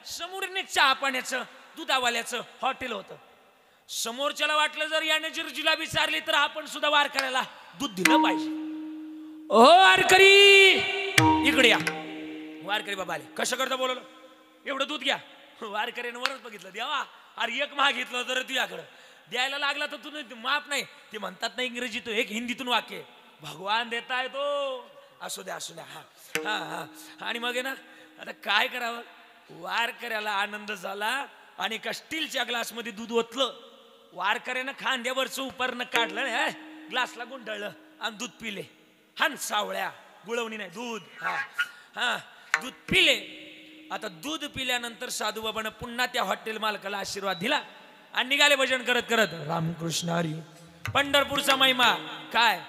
समोरने चहा पाण्याचं दुधावाल्याचं हॉटेल होतं समोरच्याला वाटलं जर याने जर जिलाबी चारली तर आपण सुद्धा वारकऱ्याला दूध दिलं पाहिजे ओ वारकरी इकडे या वारकरी बाबा आले कसं करता बोलवलं एवढं दूध घ्या वारकऱ्यानं वरच बघितलं देवा अरे एक मागितलं तर तुझ्याकडं द्यायला लागला तर तू माफ नाही ते म्हणतात ना इंग्रजीतून एक हिंदीतून वाक्य भगवान देताय तो असू द्या हा आणि मग आहे ना आता काय करावं वारकऱ्याला आनंद झाला आणि एका स्टीलच्या ग्लासमध्ये दूध ओतलं वारकऱ्यानं खांद्यावरचं उपरणं काढलं ग्लासला गुंडाळलं आणि दूध पिले हान सावळ्या गुळवणी नाही दूध दूध पिले आता दूध पिल्यानंतर साधू बाबानं पुन्हा त्या हॉटेल मालकाला आशीर्वाद दिला आणि निघाले भजन करत करत रामकृष्ण हरी पंढरपूरचा महिमा काय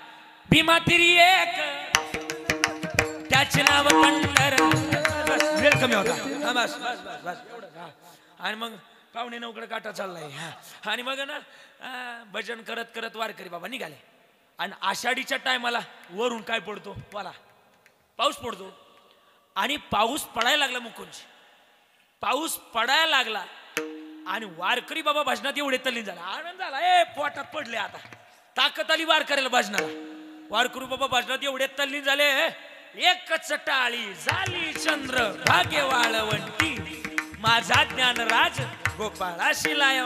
भीमा तिरी एक त्याचे नाव पंढर वेळ कमी होता हा बस बस बस बस एवढं हा. आणि मग पावणे 9कडे काटा चाललाय हा. आणि मग ना भजन करत करत वारकरी बाबा निघाले. आणि आषाढीच्या टायमाला वरून काय पडतो वाला पाऊस पडतो. आणि पाऊस पडायला लागला मुकुंदजी. पाऊस पडायला लागला आणि वारकरी बाबा भजनात एवढे तल्लीन झाला. आनंद झाला. पोटात पडले आता ताकद आली वारकऱ्याला भजनाला. वारकरी बाबा भजनात एवढे तल्लीन झाले. एकच टाळी झाली चंद्र भाग्य वाळवंटी माझा ज्ञानराज गोपाळाशी लाय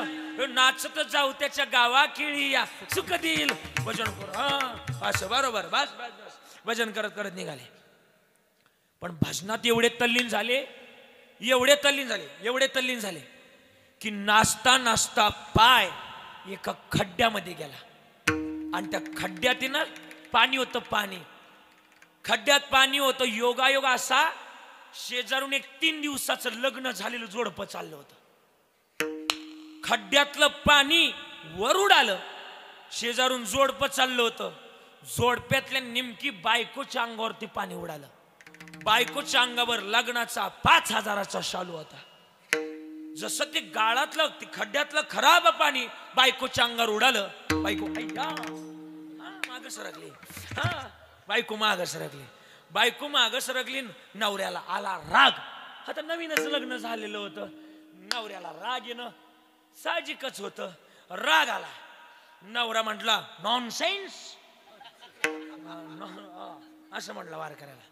नाचत जाऊ त्याच्या गावा केळी या सुख देईल भजन करू. असं बरोबर बस बस बस भजन करत करत निघाले. पण भजनात एवढे तल्लीन झाले एवढे तल्लीन झाले की नाचता नाचता पाय एका खड्ड्यामध्ये गेला. आणि त्या खड्ड्यात ना पाणी होतं. खड्ड्यात पाणी होतं. योगायोग असा शेजारून एक 3 दिवसाचं लग्न झालेलं जोडपं चाललं होतं. खड्ड्यातलं पाणी वर उडालं. शेजारून जोडपं चाललं होतं. जोडप्यातल्या निमकी बायकोच्या अंगावरती पाणी उडालं. बायकोच्या अंगावर लग्नाचा 5000चा शालू होता. जसं ते गाळातलं ते खड्ड्यातलं खराब पाणी बायकोच्या अंगावर उडालं. बायको माग सरकली. बायको माग सरकली. नवऱ्याला आला राग. आता नवीनच लग्न झालेलं होतं. नवऱ्याला राग येणं साहजिकच होतं. राग आला. नवरा म्हटला नॉनसेन्स असं म्हटलं वारकऱ्याला.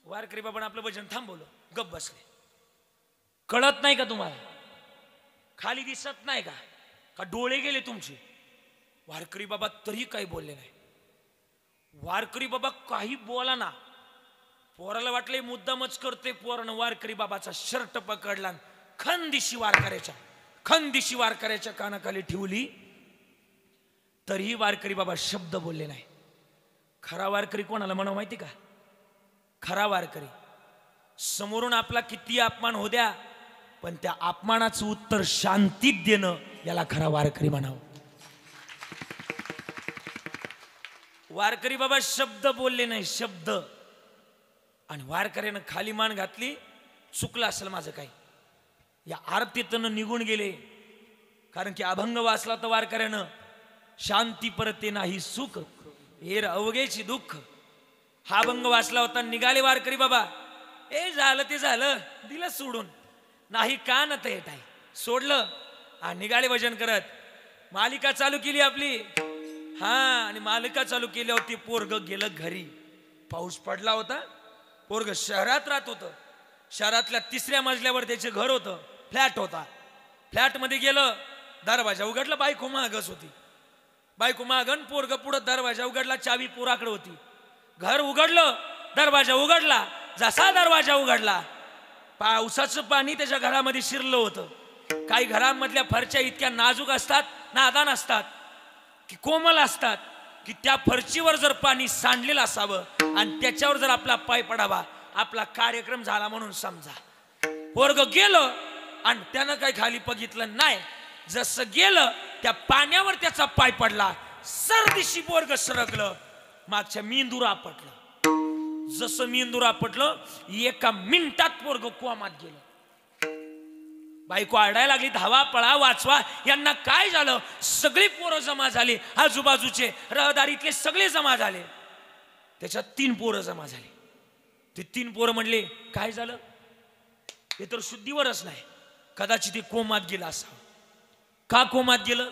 वारकरी बाबांना आपलं भजन थांबवलं. गप बसले. कळत नाही का तुम्हाला? खाली दिसत नाही का? का डोळे गेले तुमचे? वारकरी बाबा तरी काही बोलले नाही. वारकरी बाबा काही बोला ना. पोराला वाटले मुद्दामच करते. पोरानं वारकरी बाबाचा शर्ट पकडला. खंदिशी वारकऱ्याच्या कानाखाली ठेवली. तरीही वारकरी बाबा शब्द बोलले नाही. खरा वारकरी कोणाला म्हणावं माहिती का? खरा वारकरी समोरून आपला किती अपमान हो द्या पण त्या अपमानाचं उत्तर शांतीत देणं याला खरा वारकरी म्हणावं. वारकरी बाबा शब्द बोलले नाही. शब्द. आणि वारकऱ्यानं खाली मान घातली. चुकलं असेल माझं काही. या आरतीतनं निघून गेले. कारण की अभंग वाचला तर वारकऱ्यानं शांती परते नाही सुख हेर अवघेची दुःख हा अभंग वाचला होता. निघाले वारकरी बाबा. झालं ते झालं. दिलं सोडून. नाही का न ते आहे सोडलं आणि निघाले भजन करत. मालिका चालू केली आपली. आणि मालिका चालू केली होती. पोरग गेलं घरी. पाऊस पडला होता. पोरग शहरात राहत होतं. शहरातल्या 3ऱ्या मजल्यावर त्याचे घर होतं. फ्लॅट होता. फ्लॅट मध्ये गेलं. दरवाजा उघडला. बायको मागच होती. बायको मागन पोरग पुढं. दरवाजा उघडला. चावी पोराकडे होती. घर उघडलं. दरवाजा उघडला. जसा दरवाजा उघडला पावसाचं पाणी त्याच्या घरामध्ये शिरलं होतं. काही घरांमधल्या फरच्या इतक्या नाजूक असतात नादान असतात की कोमल असतात की त्या फरचीवर जर पाणी सांडलेलं असावं आणि त्याच्यावर जर आपला पाय पडावा आपला कार्यक्रम झाला म्हणून समजा. पोरग गेलं आणि त्यानं काही खाली बघितलं नाही. जसं गेलं त्या पाण्यावर त्याचा पाय पडला. सरदिशी पोरग सरकलं. मागच्या मेंदूर आपटलं. जसं मेंदूर आपटलं 1 मिनिटात पोरग कोमात गेलं. बायको आरडायला लागली. धावा पळा वाचवा. यांना काय झालं? सगळी पोरं जमा झाली. आजूबाजूचे रहदारीतले सगळे जमा झाले. त्याच्यात 3 पोरं जमा झाले. ते 3 पोरं म्हणले काय झालं? हे तर शुद्धीवरच नाही. कदाचित ते कोमात गेलं असावं. का कोमात गेलं?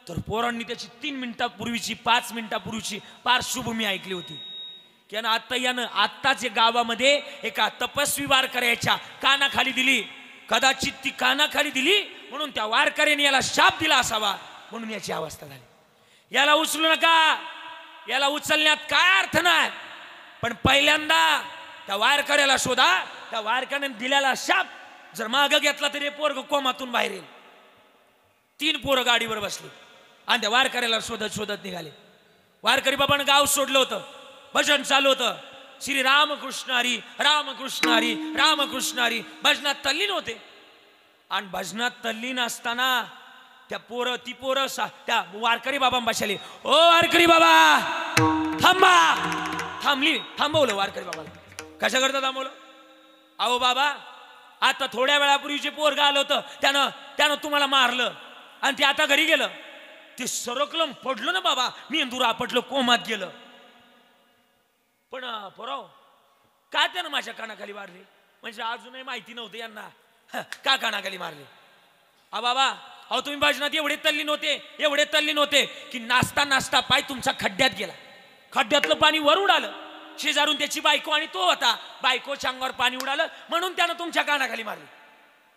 तर पोरांनी त्याची 3 मिनिटापूर्वीची 5 मिनिटापूर्वीची पार्श्वभूमी ऐकली होती की आत्ताच गावामध्ये एका तपस्वी वारकऱ्याच्या कानाखाली दिली. कदाचित ती कानाखाली दिली म्हणून त्या वारकऱ्याने याला शाप दिला असावा म्हणून याची अवस्था झाली. याला उचलू नका. याला उचलण्यात काय अर्थ नाही. पण पहिल्यांदा त्या वारकऱ्याला शोधा. त्या वारकऱ्याने दिलेला शाप जर मागं घेतला तरी पोरग कोमातून बाहेर येईल. 3 पोरं गाडीवर बसली आणि त्या वारकऱ्याला शोधत शोधत निघाले. वारकरी बाबांना गाव सोडलं होतं. भजन चालू होतं. श्री रामकृष्ण हरी रामकृष्ण हरी रामकृष्ण हरी भजनात तल्लीन होते. आणि भजनात तल्लीन असताना त्या ती पोरं त्या वारकरी बाबा बसले. ओ वारकरी बाबा थांबा. थांबवलं वारकरी बाबाला. कशा करता थांबवलं? अहो बाबा, आता थोड्या वेळापूर्वीचे पोरग आलं होतं, त्यानं तुम्हाला मारलं आणि ते आता घरी गेलं. ते सरकलं पडलं ना बाबा, मेंदूर आपटलं, कोमात गेलं. पण पोराव, का त्यानं माझ्या कानाखाली मारले? म्हणजे अजूनही माहिती नव्हतं यांना का कानाखाली मारले. बाबा, अहो तुम्ही भजनात एवढे तल्लीन होते की नाचता पाय तुमचा खड्ड्यात गेला. खड्ड्यातलं पाणी वर उडालं. शेजारून त्याची बायको आणि तो होता. बायकोच्या अंगावर पाणी उडालं म्हणून त्यानं तुमच्या कानाखाली मारली.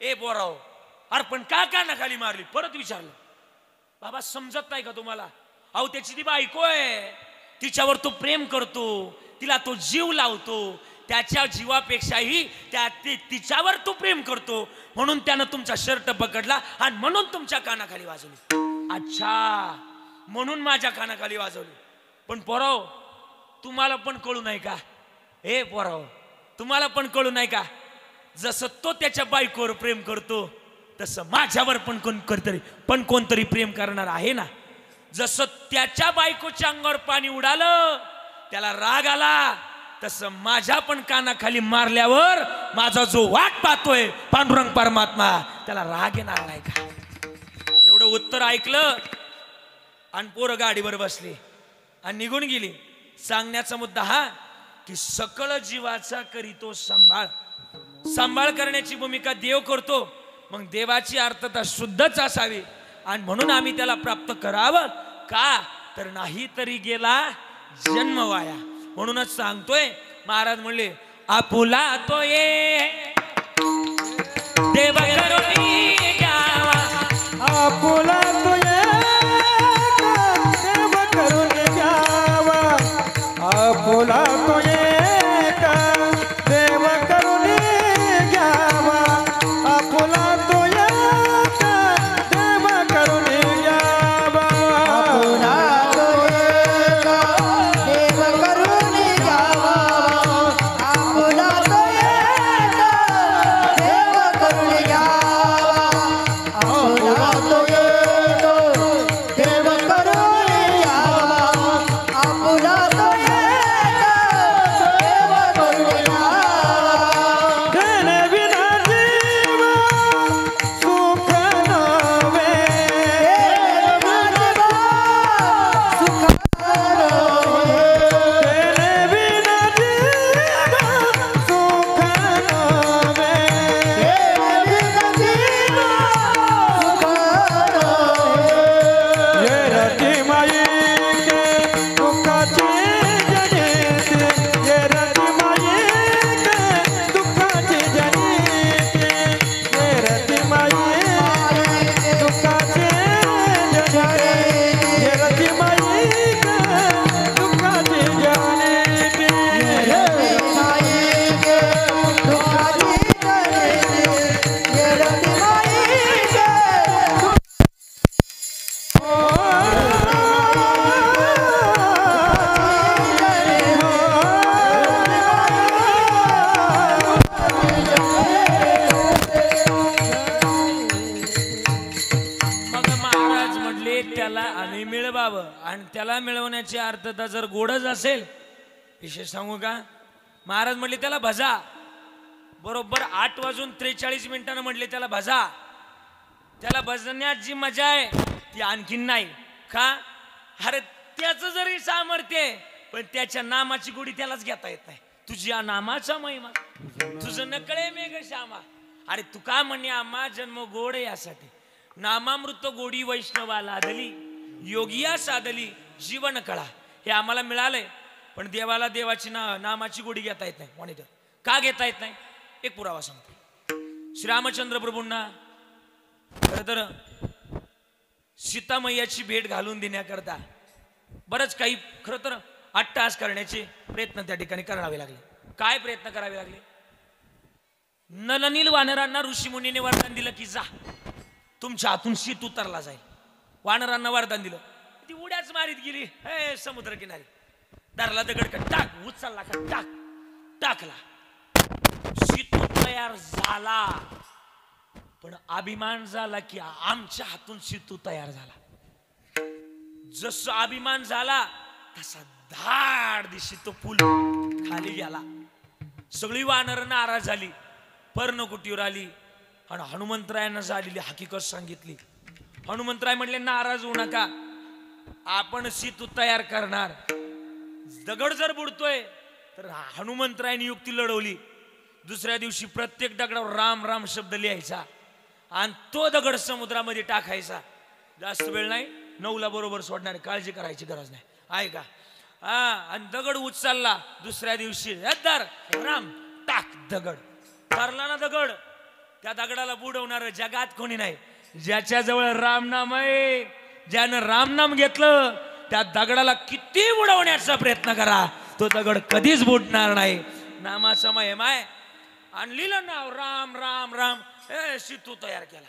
ए पोराव, अरे पण का कानाखाली मारली? परत विचारलं. बाबा समजत नाही का तुम्हाला? अहो त्याची ती बायको आहे, तिच्यावर तो प्रेम करतो, तिला तो जीव लावतो. त्याच्या जीवापेक्षाही तिच्यावर तो प्रेम करतो म्हणून त्यानं तुमचा शर्ट पकडला आणि म्हणून तुमच्या कानाखाली वाजवली. अच्छा, म्हणून माझ्या कानाखाली वाजवली. पण पोराव, तुम्हाला पण कळू नाही का? हे पोराव, तुम्हाला पण कळू नाही का? जसं तो त्याच्या बायकोवर प्रेम करतो तसं माझ्यावर पण कोणतरी प्रेम करणार आहे ना. जसं त्याच्या बायकोच्या अंगावर पाणी उडालं, त्याला राग आला, तसं माझ्या पण कानाखाली मारल्यावर माझा जो वाट पाहतोय पांडुरंग परमात्मा, त्याला राग येणार नाही का? एवढं उत्तर ऐकलं आणि पोरं गाडीवर बसली आणि निघून गेली. सांगण्याचा मुद्दा हा की सकळ जीवाचा करीतो सांभाळ करण्याची भूमिका देव करतो. मग देवाची अर्थता शुद्धच असावी आणि म्हणून आम्ही त्याला प्राप्त करावं. का तर नाही तरी गेला जन्म वाया. म्हणूनच सांगतोय, महाराज म्हणले आपुला तो ये देव करुणी घ्यावा. आपुला तो ये देव करून घ्यावा. आपुला तो एक देव करून घ्यावा. आपुला तो एक देव करून घ्यावा. आपुला तो एक देव करून घ्यावा. आपुला तो एक देव करून घ्यावा. आपुला तो एक देव करून घ्यावा. आपुला तो एक देव करून घ्यावा. धन विना जीव सुख नव्हे. धन विना जीव सुख नव्हे. ये रती माई के दुःखाची जनिती. ये रती माई के दुःखाची जनिती. ये रती माई दुःखाची जनिती. ये रती माई के दुःखाची जनिती. मग महाराज म्हटले त्याला आम्ही मिळवावं आणि त्याला मिळवण्याची अर्थता जर गोडच असेल, विशेष सांगू का, महाराज म्हटले त्याला भजा. बरोबर 8:43 म्हटले त्याला भजा. त्याला भजण्यात जी मजा आहे ती आणखीन नाही. का? अरे त्याचं जरी सामर्थ्य आहे पण त्याच्या नामाची गोडी त्यालाच घेता येत नाही. तुझ्या नामाचा महिमा तुझं नकळे मेघ श्यामा. अरे तू का म्हणे आम्हा जन्म गोड यासाठी. नामामृत गोडी वैष्णवा लादली, योगिया साधली जीवन कळा. हे आम्हाला मिळालंय पण देवाला देवाची नामाची गोडी घेता येत नाही. मॉनिटर का घेता येत नाही? एक पुरावा सांगतो. श्रीरामचंद्र प्रभूंना खरं तर सीतामय्याची भेट घालून देण्याकरता बरंच काही खरं तर अट्टहास करण्याचे प्रयत्न त्या ठिकाणी करावे लागले. काय प्रयत्न करावे लागले? नलनील वानरांना ऋषीमुनीने वरदान दिलं की जा तुमच्या हातून शीत उतरला जाईल. वानरांना वरदान दिलं, ती उड्याच मारीत गेली हे समुद्र किनारी. धरला दगड का टाक, उचलला का टाक, टाकला. शीत तयार झाला पण अभिमान झाला की आमच्या हातून शीतू तयार झाला. जसं अभिमान झाला तसा धाड दिशी तो पूल खाली गेला. सगळी वानर नाराज झाली. पर्णकुटीवर आली आणि हनुमंतरायांना झालेली हकीकत सांगितली. हनुमंतराय म्हणले नाराज होऊ नका, आपण सीतू तयार करणार. दगड जर बुडतोय तर हनुमंतरायांनी युक्ती लढवली. दुसऱ्या दिवशी प्रत्येक दगडावर राम राम शब्द लिहायचा आणि तो दगड समुद्रामध्ये टाकायचा. जास्त वेळ नाही, 9ला बरोबर सोडणार, काळजी करायची गरज नाही. आहे का? आणि दगड उचलला. दुसऱ्या दिवशी राम टाक दगड धरला ना दगड. त्या दगडाला बुडवणार जगात कोणी नाही. ज्याच्या जवळ रामनाम आहे, ज्यानं रामनाम घेतलं, त्या दगडाला किती बुडवण्याचा प्रयत्न करा, तो दगड कधीच बुडणार नाही. नामाचा महिमाय. आणि लिहिलं नाव राम राम राम. सीतू तयार केला.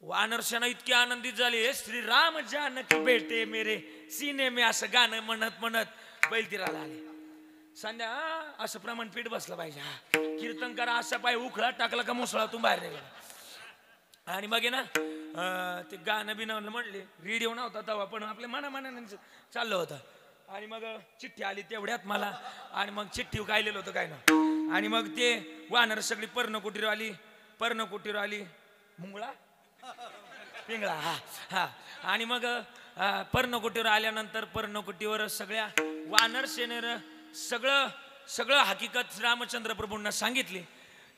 वानरसेना इतकी आनंदित झाली. श्रीराम जानकी बेटे मेरे सीने में असं गाणं म्हणत म्हणत बैलतीराला आले. संध्या असं प्रमाण पीठ बसलं पाहिजे. कीर्तन करा असा पाय उखळा टाकला का मुसळातून बाहेर निघाला. आणि मग ना ते गाणं बिणं म्हणले. रेडिओ नव्हता तेव्हा, पण आपल्या मनामनाने चाललं होतं. आणि मग चिठ्ठी आली तेवढ्यात मला. आणि मग चिठ्ठी काय लिहिलं होतं काय ना. आणि मग ते वानर सगळी पर्णकुटीवर आली. पर्णकुटीवर आली मुंगळा पिंगळा. हा. आणि मग पर्णकुटीवर आल्यानंतर पर्णकुटीवर सगळ्या वानर सेनेनं सगळं हकीकत श्रीरामचंद्र प्रभूंना सांगितली.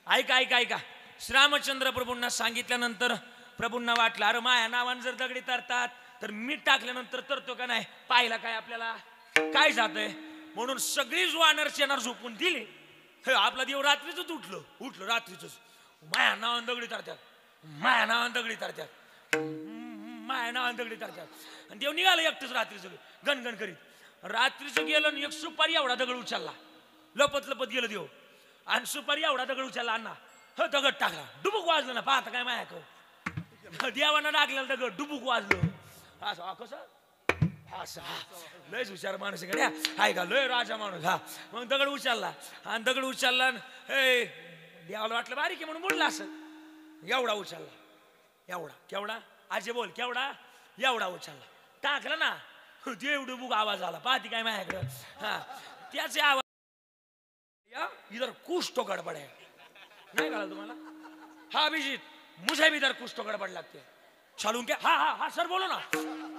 ऐका ऐका ऐका. श्रीरामचंद्र प्रभूंना सांगितल्यानंतर प्रभूंना वाटलं अरे माया नावानं जर दगडी तरतात तर मीठ टाकल्यानंतर तरतो का नाही, पाहिला काय आपल्याला काय जातंय. म्हणून सगळीच वानर सेना झोपून दिली. हे आपला देव रात्रीच उठलो रात्रीच. माया नावानं दगडी तरतात, माया नावानं दगडी तरतात, माया नावानं दगडी तरतात. आणि देव निघाला एकटंच रात्रीचं गणगण करीत. रात्रीचं गेलं आणि एक सुपारी एवढा दगड उचलला. लपत लपत गेलं देव आणि सुपारी एवढा दगड उचलला. अण्णा ह दगड टाकला. डुबुक वाजलं ना. पाहता काय माया देवानं टाकलेला दगड डुबुक वाजलं. असं कसं असं लयच हुशार माणूस आहे. हाय का लय राजा माणूस. हा मग दगड उचलला आणि दगड उचलला. हे देवाला वाटलं बारीक आहे म्हणून बोलला असं. एवढा उचलला. एवढा केवढा आजे बोल केवढा. एवढा उचलला टाकला ना. देव डुबुक आवाज आला. पाहती काय माझ्याकडं. हा त्याचे आवाज इधर कुछ तो गडबड है. नहीं कहा तुम्हाला. हाँ अभिजीत मुझे भी इधर कुछ तो गड़बड़ लगती है. चलूं क्या? हाँ हाँ हाँ सर बोलो ना.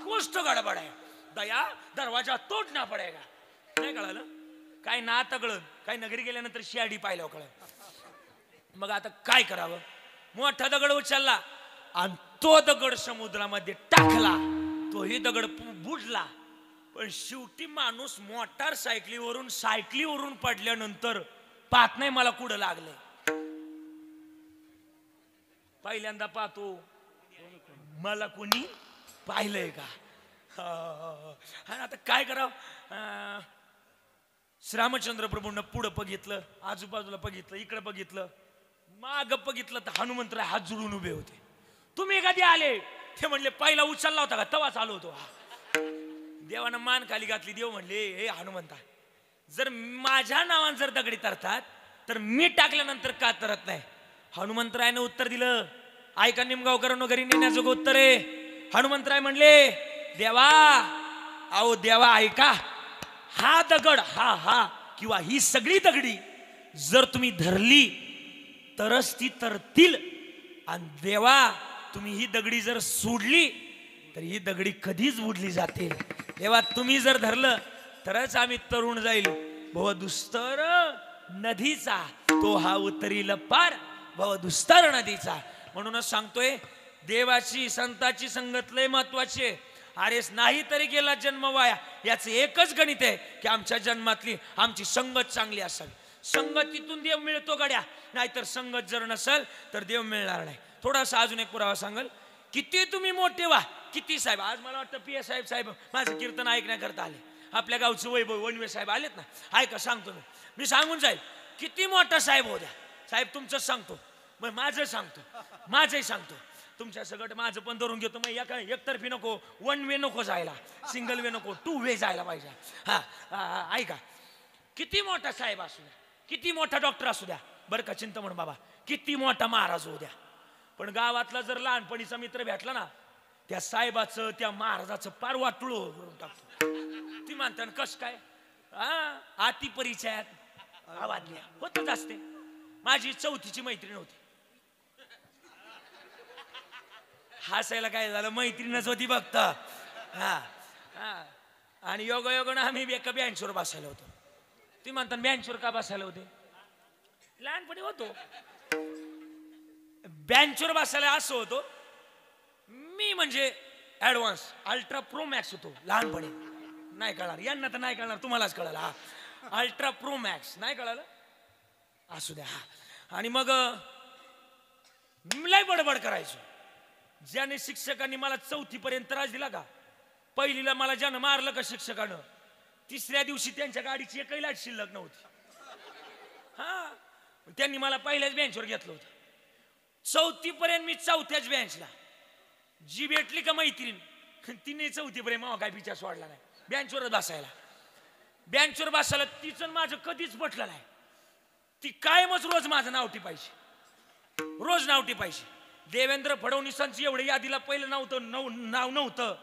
कुछ तो गड़बड़ है. दया दरवाजा तोडना पडेगा. नाही कळलं. काय नातं कळलं. काय नगरी गेल्यानंतर शियाडी पाहिलं कळलं. मग आता काय करावं. मोठा दगड उचलला आणि तो दगड समुद्रामध्ये टाकला. तोही दगड बुडला. पण शेवटी माणूस मोटार सायकलीवरून पडल्यानंतर पाहत नाही मला कुठं लागले. पहिल्यांदा पाहतो मला कोणी पाहिलंय का. आता काय करावं. श्रीरामचंद्र प्रभूंना पुढं बघितलं, आजूबाजूला बघितलं, इकडे बघितलं, माग बघितलं तर हनुमंतराय हात जोडून उभे होते. तुम्ही कधी आले. ते म्हणले पहिला उचलला होता का तेव्हा चालू होतो. देवानं मान खाली घातली. देव म्हणले हे हनुमंता जर माझ्या नावानं जर दगडी तरतात तर मी टाकल्यानंतर का तरत नाही. हनुमंतरायनं उत्तर दिलं. ऐका निमगावकरांनो घरी नेण्याचं उत्तर आहे. हनुमंतराय म्हणले देवा अहो देवा ऐका. हा दगड हा किंवा ही सगळी दगडी जर तुम्ही धरली तरच ती तरतील. आणि देवा तुम्ही ही दगडी जर सोडली तर ही दगडी कधीच बुडली जाते. देवा तुम्ही जर धरलं तरच आम्ही तरुण जाईल. भव दुस्तर नदीचा तो हा उतरील पार. भव दुस्तर नदीचा. म्हणूनच सांगतोय देवाची संताची संगत लय महत्वाची आहे. अरेच नाही तरी गेला जन्म वाया. याचं एकच गणित आहे की आमच्या जन्मातली आमची संगत चांगली असावी. संगतीतून देव मिळतो गड्या. नाहीतर संगत जर नसेल तर देव मिळणार नाही. थोडासा अजून एक पुरावा सांगल. किती तुम्ही मोठे व्हा किती साहेब. आज मला वाटतं पी एस साहेब माझं कीर्तन ऐकण्याकरता आले. आपल्या गावचे वैभव वनवे साहेब आलेत ना. ऐका सांगतो मी सांगून जाईल. किती मोठा साहेब हो द्या. साहेब तुमचं सांगतो मग माझं सांगतो तुमच्या सगळं माझं पण धरून घेतो. मग एकतर्फी नको. वन वे नको जायला. सिंगल वे नको. 2 वे जायला पाहिजे. हा ऐका. किती मोठा साहेब असू द्या, किती मोठा डॉक्टर असू द्या बरं का चिंतामण बाबा, किती मोठा महाराज होऊ द्या, पण गावातला जर लहानपणीचा मित्र भेटला ना त्या साहेबाचं त्या महाराजाचं पार वाटुळं करून टाकतो. ती म्हणतात कस काय अति परिचयात आवाजल्या होतच असते. माझी चौथीची मैत्रीण होती. हसायला काय झालं, मैत्रीणच होती फक्त. हा हा. आणि योगायोगानं आम्ही एका बेंचवर बसायला होतो. ती म्हणतात बेंचवर का बसायला होते? लहानपणी होतो बेंचवर बसायला. असं होतो मी म्हणजे ऍडव्हान्स अल्ट्रा प्रो मॅक्स होतो लहानपणी. नाही कळणार यांना, तर नाही कळणार, तुम्हालाच कळालं. हा अल्ट्रा प्रो मॅक्स नाही कळालं, असू द्या. हा आणि मग लय बडबड करायचो. ज्याने शिक्षकांनी मला 4थी पर्यंत त्रास दिला का, पहिलीला मला ज्यानं मारलं का शिक्षकानं, तिसऱ्या दिवशी त्यांच्या गाडीची एकही लाट शिल्लक नव्हती. हा त्यांनी मला पहिल्याच बेंचवर घेतलं होतं. 4थी पर्यंत मी 4थ्याच बेंचला. जी भेटली का मैत्रीण तिने 4थी पर्यंत मग काय पिछा सोडला नाही. बेंचवरच बसायला. बेंचवर बसायला तिचं माझं कधीच पटलं नाही. ती कायमच रोज माझं नाव टिपायची, रोज नाव टिपायची. देवेंद्र फडणवीसांचं एवढं यादीला पहिलं नाव नव्हतं,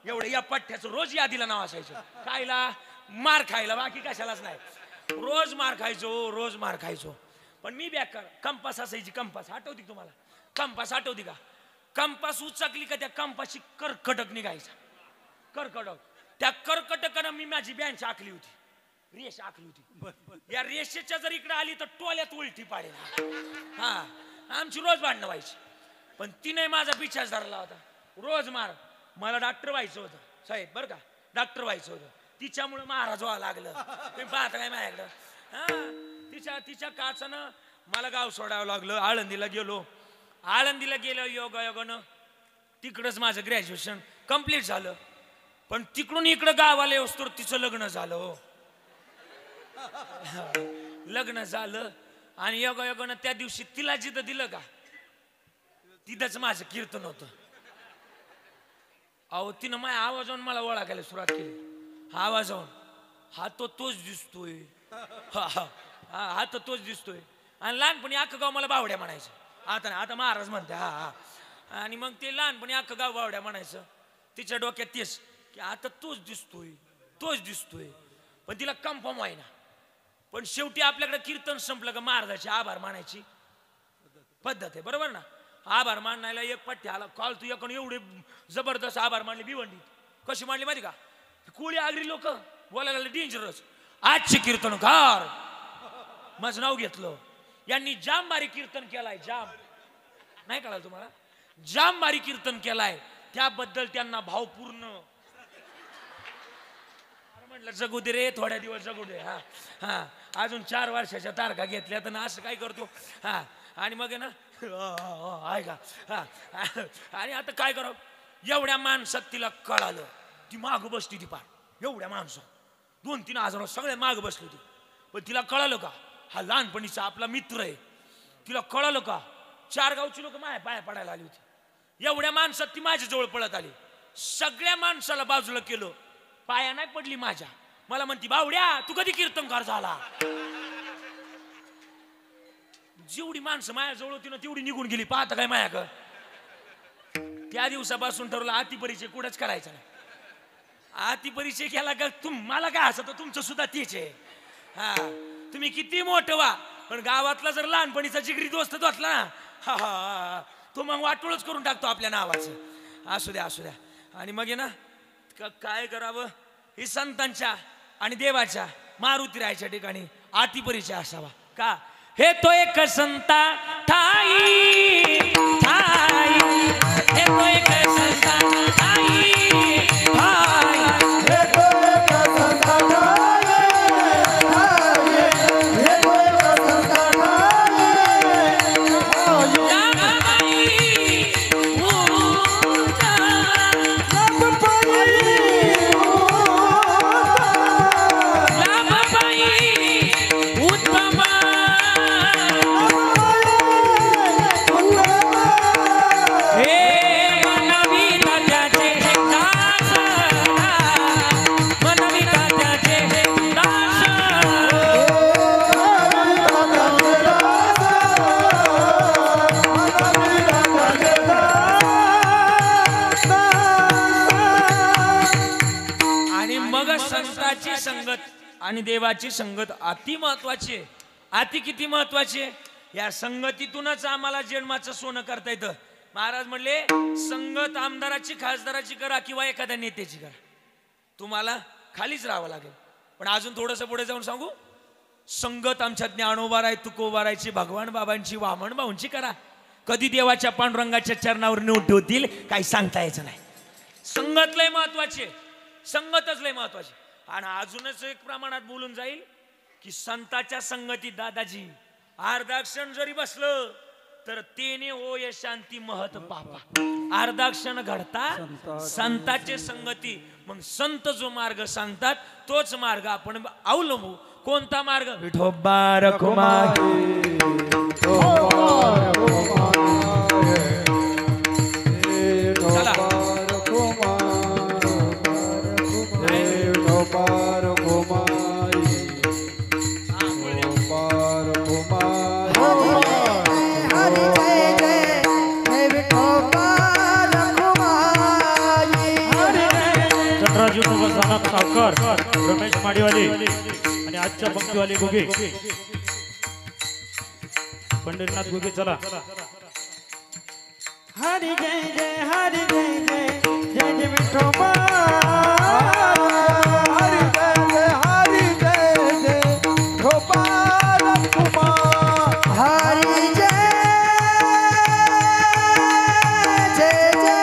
एवढं या पठ्ठ्याचं रोज यादीला नाव असायचं. खायला मार खायला, बाकी कशालाच नाही. रोज मार खायचो, रोज मार खायचो. पण मी बेकार. कंपास असायची, कंपास आठवती का तुम्हाला? कंपास आठवती का? कंपास उचकली का त्या कंपासची कर्कटक निघायचा, कर्कटक. त्या कर्कटकानं मी माझी बेंच आखली होती, रेष आखली होती. या रेषेच्या जर इकडे आली तर टोल्यात उलटी पाडेल. हा आमची रोज भांडणं व्हायची. पण तिने माझा पिछाच धरला होता, रोज मार. मला डॉक्टर व्हायचं होतं साहेब, बरं का, डॉक्टर व्हायचं होतं. तिच्यामुळे महाराज व्हावं लागलं. तुम्ही पाहता काय माझ्याकडं? हा तिच्या काचानं मला गाव सोडावं लागलं. आळंदीला गेलो. आळंदीला गेलो योगायोगानं. तिकडंच माझं ग्रॅज्युएशन कम्प्लीट झालं. पण तिकडून इकडं गावाला येऊस्तोवर तिचं लग्न झालं. हो लग्न झालं. आणि योगायोगानं त्या दिवशी तिला जिथं दिलं का तिथंच माझं कीर्तन होतं. अहो तिनं माझ्या आवाजावरून मला ओळखायला सुरुवात केली. आवाजावरून हा तोच दिसतोय, हा तर तोच दिसतोय. आणि लहानपणी अख्खं गाव मला बावड्या म्हणायचं. आता नाही, आता महाराज म्हणते. हा हा. आणि मग ते लहानपणी अख्खं गाव बावड्या म्हणायचं. तिच्या डोक्यात तेच की आता तोच दिसतोय, तोच दिसतोय. पण तिला कन्फर्म व्हायना. पण शेवटी आपल्याकडे कीर्तन संपलं का महाराजाचे आभार मानायची पद्धत आहे, बरोबर ना? आभार मानायला एक पट्टी आला. काल तू एकडून एवढे जबरदस्त आभार मानले भिवंडी. कशी मानली माहिती का? कोळी आगरी लोक बोलायला डेंजरस. आजचे कीर्तनकार माझं नाव घेतलं. यांनी जाम भारी कीर्तन केलाय. जाम नाही कळालं तुम्हाला? जाम भारी कीर्तन केलाय. त्याबद्दल त्यांना भावपूर्ण म्हटलं जगू दे रे, थोड्या दिवस जगू दे. हा हा अजून 4 वर्षाच्या तारखा घेतल्या तर असं काय करतो. हा आणि मग आहे ना आहे का. हा आणि आता काय करावं. एवढ्या माणसात तिला कळालं. ती माग बसली ती पार. एवढ्या माणसात 2-3 हजार सगळे माग बसली होती. पण तिला कळालं का हा लहानपणीचा आपला मित्र आहे. तिला कळालं का 4 गावची लोक माझ्या पाया पडायला आली होती. एवढ्या माणसात ती माझ्या जवळ पळत आली. सगळ्या माणसाला बाजूला केलं. पाया नाही पडली माझ्या. मला म्हणती बावड्या तू कधी कीर्तनकार झाला. जेवढी माणसं माझ्या जवळ होती ना तेवढी निघून गेली. पाहता काय माया का. त्या दिवसापासून ठरवलं अति परिचय कुठंच करायचा नाही. अति परिचय केला का मला काय असं तर तुमचं सुद्धा तेच आहे. हा तुम्ही किती मोठं व्हा पण गावातला जर लहानपणीचा जिगरी दोस्त तो असला ना हा हा तो मग वाटोळच करून टाकतो आपल्या नावाचं. असू द्या असू द्या. आणि मग आहे ना काय करावं. ही संतांच्या आणि देवाच्या मारुती ठिकाणी अति परिचय असावा का. हे तो एक संता ठाई ठाई. हे तो एक संता ठाई ठाई. हे तो एक संता ठाई ठाई. हे तो एक संता संगत आणि देवाची संगत अति महत्वाची आहे. अति किती महत्वाची आहे या संगतीतूनच आम्हाला जन्माचं सोनं करता येतं. महाराज म्हणले संगत आमदाराची खासदाराची करा किंवा एखाद्या नेत्याची करा, तुम्हाला खालीच राहावं लागेल. पण अजून थोडंसं पुढे जाऊन सांगू, संगत आमच्या ज्ञानोबाराय तुकोबारायची भगवान बाबांची वामन भाऊंची करा. कधी देवाच्या पांडुरंगाच्या चरणावर नेऊन ठेवतील काही सांगता यायचं नाही. संगत लय महत्वाची, संगतच लय महत्वाची. आणि अजूनच एक प्रमाणात बोलून जाईल की संताच्या संगतीत दादाजी अर्धा क्षण जरी बसलं तर तेने हो ये शांती महत पापा. अर्धा क्षण घडता संताचे संगती. मग संत जो मार्ग सांगतात तोच मार्ग आपण अवलंबू. कोणता मार्ग? विठोबा रखुमाई. चला सावकार, रमेश माडीवाले आणि आजच्या पंक्तीवाले गुगे पंढरीनाथ गुगे. चला. हरी जय जय हरी जय जय जय जय विठोबा. हरी जय जय हरी जय जय विठोबा रखुमा. हरी जय जय जय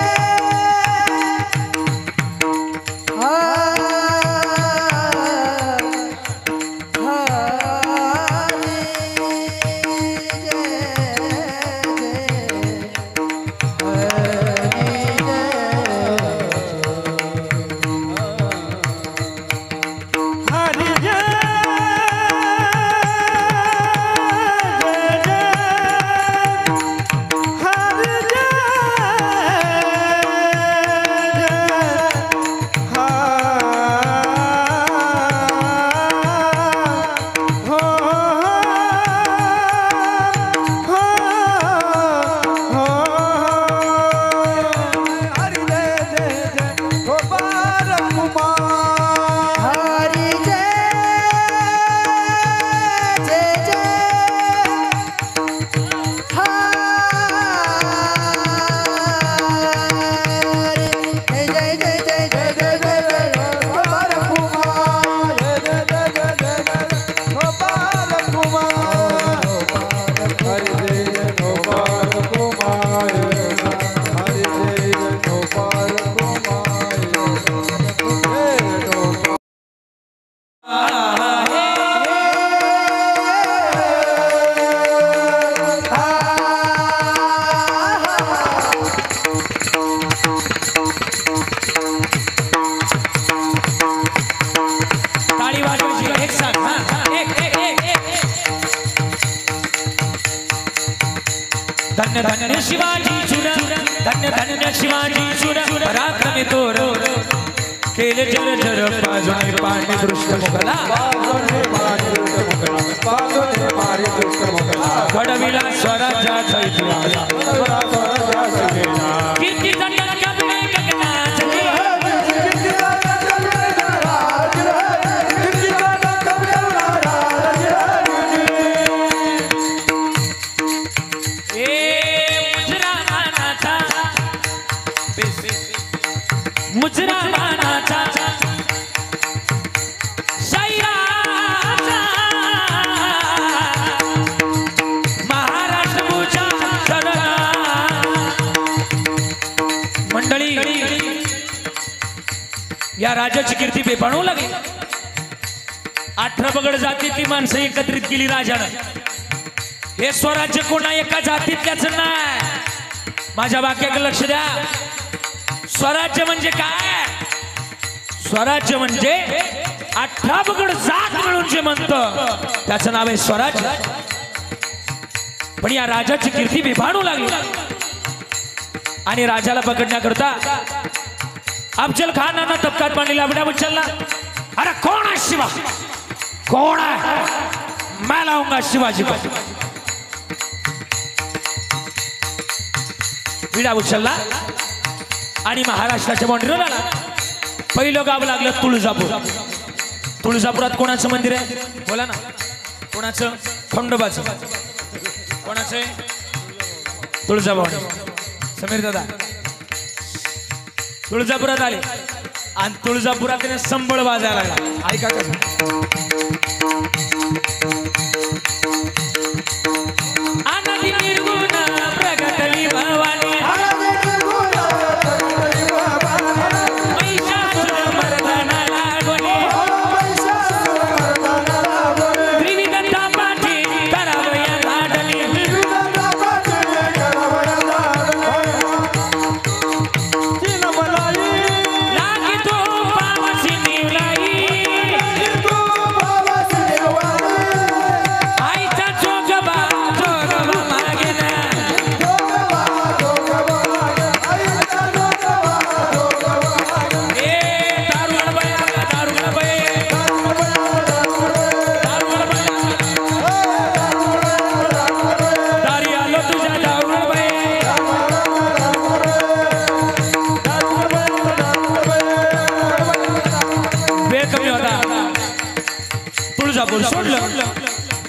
धन्य धन्य शिवाजी चुर, धन्य धन्य शिवाजी चुर, पराक्रमी तोर केले जर जर पाजणे पाणी दृष्ट मुखला. घडविला स्वराज्याचा इतिहास. कीर्ती दंड कमले गगनाची. मुजरा मानाचा शैराचा महाराष्ट्र पूजा करना. मंडळी या राजाची कीर्ती बेपाणू लागली. 18 पगड जातीतली माणसं एकत्रित केली राजानं. हे स्वराज्य कोणा एका जातीतल्याच नाही. माझ्या वाक्याकडे लक्ष द्या. स्वराज्य म्हणजे काय? स्वराज्य म्हणजे 18 पगड जात मिळून जे म्हणतं त्याचं नाव आहे स्वराज्य. पण या राजाची कीर्ती बिभाणू लागली आणि राजाला पकडण्याकरता अफजल खानानं तबकात बांधलेला विडा उचलला. अरे कोण आहे शिवा? कोण आहे? मैं लाऊंगा शिवाजी को. विडा उचलला आणि महाराष्ट्राच्या बाउंड्रीवर आला. पहिलं गाव लागलं तुळजापूर. तुळजापुरात कोणाचं मंदिर आहे? बोला ना. कोणाचं? खंडोबाचं. कोणाचे तुळजाभवानी समीर दादा तुळजापुरात आले आणि तुळजापुरात त्याने संबळ वाजायला लागला ऐका कसं आनंदी निर्गुण प्रगटली भवानी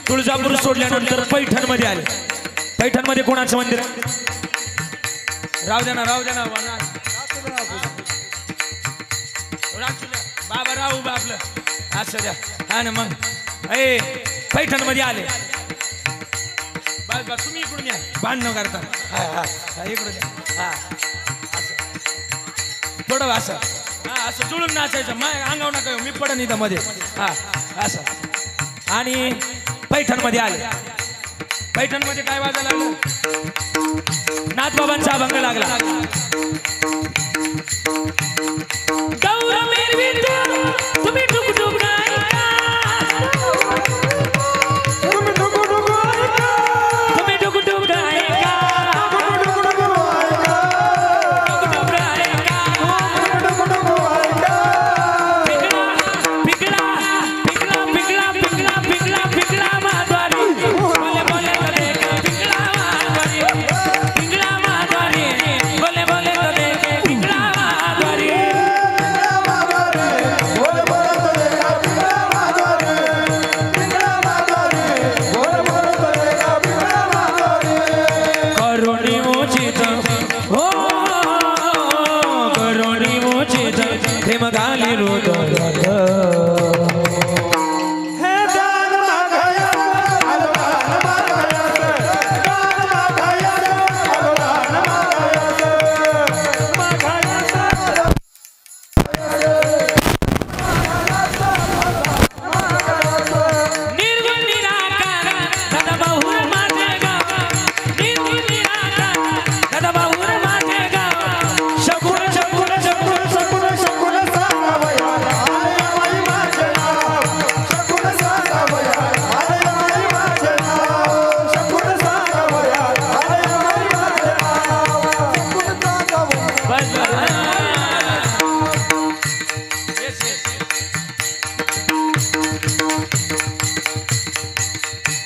तुळजापूर सोडल्यानंतर पैठण मध्ये आले पैठण मध्ये कोणाचं मंदिर आहे राव द्या ना बाबा राहू आपलं असं द्या हा ना मग पैठण मध्ये आले बस तुम्ही इकडून या भांडण करता इकडून या हा थोडं असं हा असं जुळून नाचायचं मग अंगाव नका मी पडन इथं मध्ये हा असं आणि पैठण मध्ये आले पैठण मध्ये काय वाजायला लागलं नाथबाबांचा अभंग लागला तुम्ही टुकटुक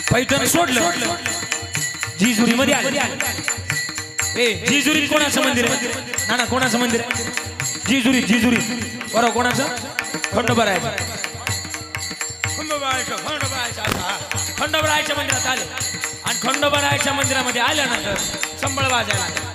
पैठण सोडलं जिजुरी मध्ये आले जिजुरी कोणाचं मंदिर आहे ना कोणाचं मंदिर आहे जिजुरी बरोबर कोणाचं खंडोबारायचं खंडोबारायच्या मंदिरात आले आणि खंडोबारायच्या मंदिरामध्ये आल्यानंतर संबळ वाजायला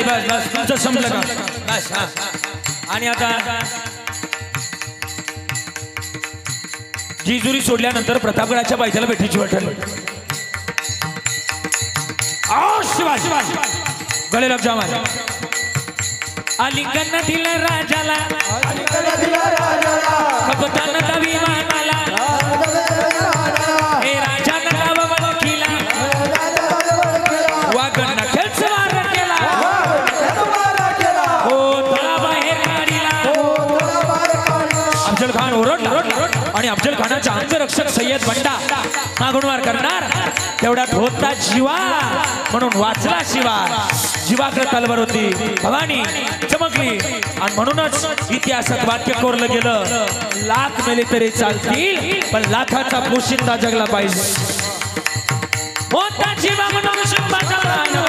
बस तुमचं संपलं का बस आणि आता जिजुरी सोडल्यानंतर प्रतापगडाच्या पायथ्याला भेटीची वाट ठरली गळे लग जा माझ्या आलिंगन दिलं राजाला कपतान विमानाला हे राजानं गाव वकिला वागण खेळसवार केला हो तळाबाहेर गाडीला आणि अफजल खानाचा अंगरक्षक सय्यद बंडा मागून वार करणार तेवढ्यात होता जीवा म्हणून वाचला शिवा जीवाकडे तलवार होती भवानी चमकली आणि म्हणूनच इतिहासात वाक्य कोरलं गेलं लाख मेले तरी चालतील पण लाखाचा पोशिंदा जगला पाहिजे होता जीवा म्हणून शिवाचा प्राण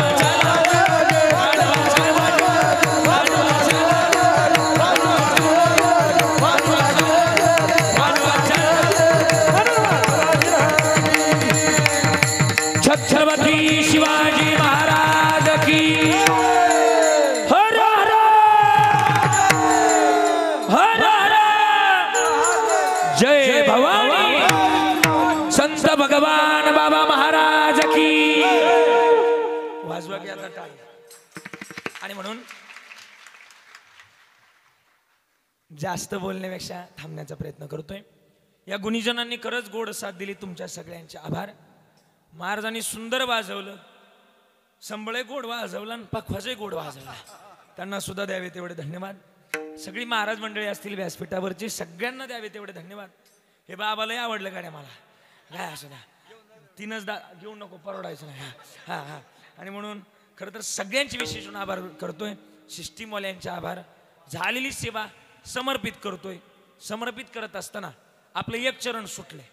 छत्रपती शिवाजी महाराज की हर हर हर हर जय भवानी संत भगवान बाबा महाराज की वाजवा की आता टाळी आणि म्हणून जास्त बोलण्यापेक्षा थांबण्याचा प्रयत्न करतोय या गुणीजनांनी खरंच गोड साथ दिली तुमच्या सगळ्यांचे आभार महाराजांनी सुंदर वाजवलं संबळे गोड वाजवलं आणि पखवाजही गोड वाजवला त्यांना सुद्धा द्यावे तेवढे धन्यवाद सगळी महाराज मंडळी असतील व्यासपीठावरची सगळ्यांना द्यावे तेवढे धन्यवाद हे बाबालाही आवडलं गाड्या मला काय असू द्या तीनच घेऊ नको परवडायचं नाही हा हा आणि म्हणून खरं तर सगळ्यांचे विशेष आभार करतोय शिष्टीमोल्यांचे आभार झालेली सेवा समर्पित करतोय समर्पित करत असताना आपलं एक चरण सुटले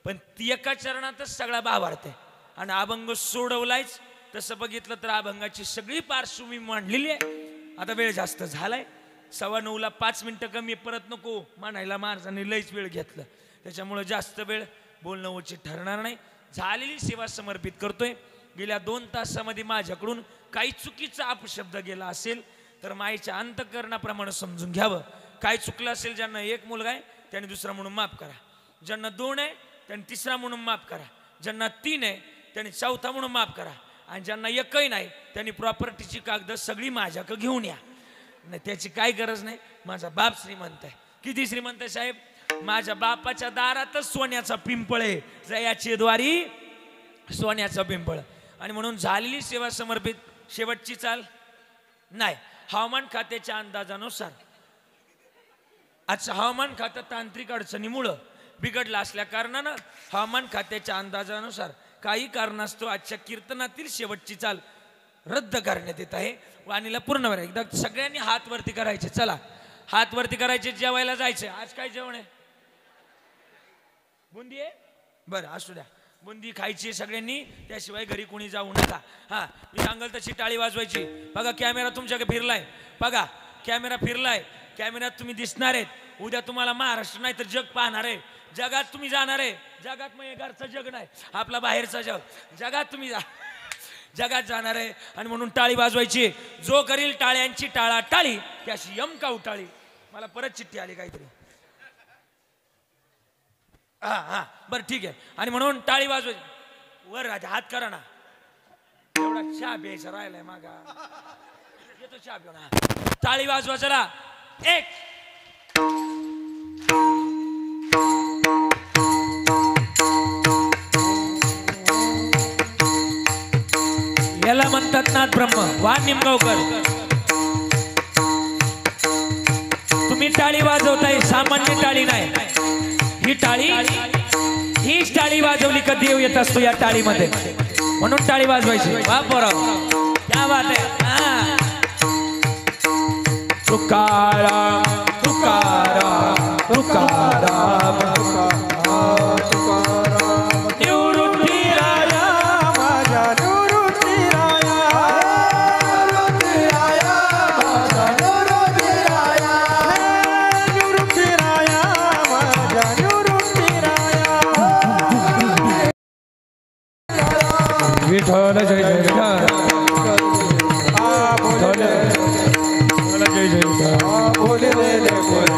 पण ती एका चरणातच सगळा भाव वाढते आणि अभंग सोडवलायच तसं बघितलं तर अभंगाची सगळी पार्श्वभूमी मांडलेली आहे आता वेळ जास्त झालाय 9:15 5 मिनिटं कमी परत नको म्हणायला महाराजांनी लईच वेळ घेतलं त्याच्यामुळे जास्त वेळ बोलणं उचित ठरणार नाही झालेली सेवा समर्पित करतोय गेल्या 2 तासामध्ये माझ्याकडून काही चुकीचा अपशब्द गेला असेल तर माईच्या अंतःकरणाप्रमाणे समजून घ्यावं काय चुकलं असेल ज्यांना एक मुलगा आहे त्यांनी दुसरा म्हणून माफ करा ज्यांना 2 आहे त्यांनी तिसरा म्हणून माफ करा ज्यांना 3 आहे त्यांनी चौथा म्हणून माफ करा आणि ज्यांना एकही नाही त्यांनी प्रॉपर्टीची कागद सगळी माझ्याकडे घेऊन या नाही त्याची काय गरज नाही माझा बाप श्रीमंत आहे किती श्रीमंत आहे साहेब माझ्या बापाच्या दारातच सोन्याचा पिंपळ आहे जयाची द्वारी सोन्याचा पिंपळ आणि म्हणून झालेली सेवा समर्पित शेवटची चाल नाही हवामान खात्याच्या अंदाजानुसार आजचं हवामान खातं तांत्रिक अडचणीमुळं बिघडला असल्या कारणानं हवामान खात्याच्या अंदाजानुसार काही कारणास्तव आजच्या कीर्तनातील शेवटची चाल रद्द करण्यात येत आहे वाणीला पूर्ण वेळ एकदा सगळ्यांनी हात वरती करायचे चला हात वरती करायचे जेवायला जायचे आज काय जेवण आहे बुंदी आहे बरं असू द्या बुंदी खायची सगळ्यांनी त्याशिवाय घरी कोणी जाऊ नका हा मी सांगल तशी टाळी वाजवायची बघा कॅमेरा तुमच्याकडे फिरलाय बघा कॅमेरा फिरलाय कॅमेऱ्यात तुम्ही दिसणार आहेत उद्या तुम्हाला महाराष्ट्र नाही तर जग पाहणार आहे जगात तुम्ही जाणार आहे जगात मग घरचं जग नाही आपला बाहेरचं जग जगात तुम्ही जगात जाणार आहे आणि म्हणून टाळी वाजवायची जो करील टाळ्यांची टाळा टाळी त्याशी यमका उटाळी मला परत चिठ्ठी आली काहीतरी हा हा बरं ठीक आहे आणि म्हणून टाळी वाजवायची वर राजा हात करा ना एवढा चहा प्यायचा राहिलाय मागा येतो चहा पिऊ ना टाळी वाजवा जरा एक याला म्हणतात नाथ ब्रह्म वा निमगावकर तुम्ही टाळी वाजवताय सामान्य टाळी नाही हीच टाळी वाजवली का देव येत असतो या टाळीमध्ये म्हणून टाळी वाजवायची वा पोराव क्या बात आहे तुकाराम तुकाराम तुकाराम विठ्ठल जय जय विठ्ठल जय जय विठ्ठल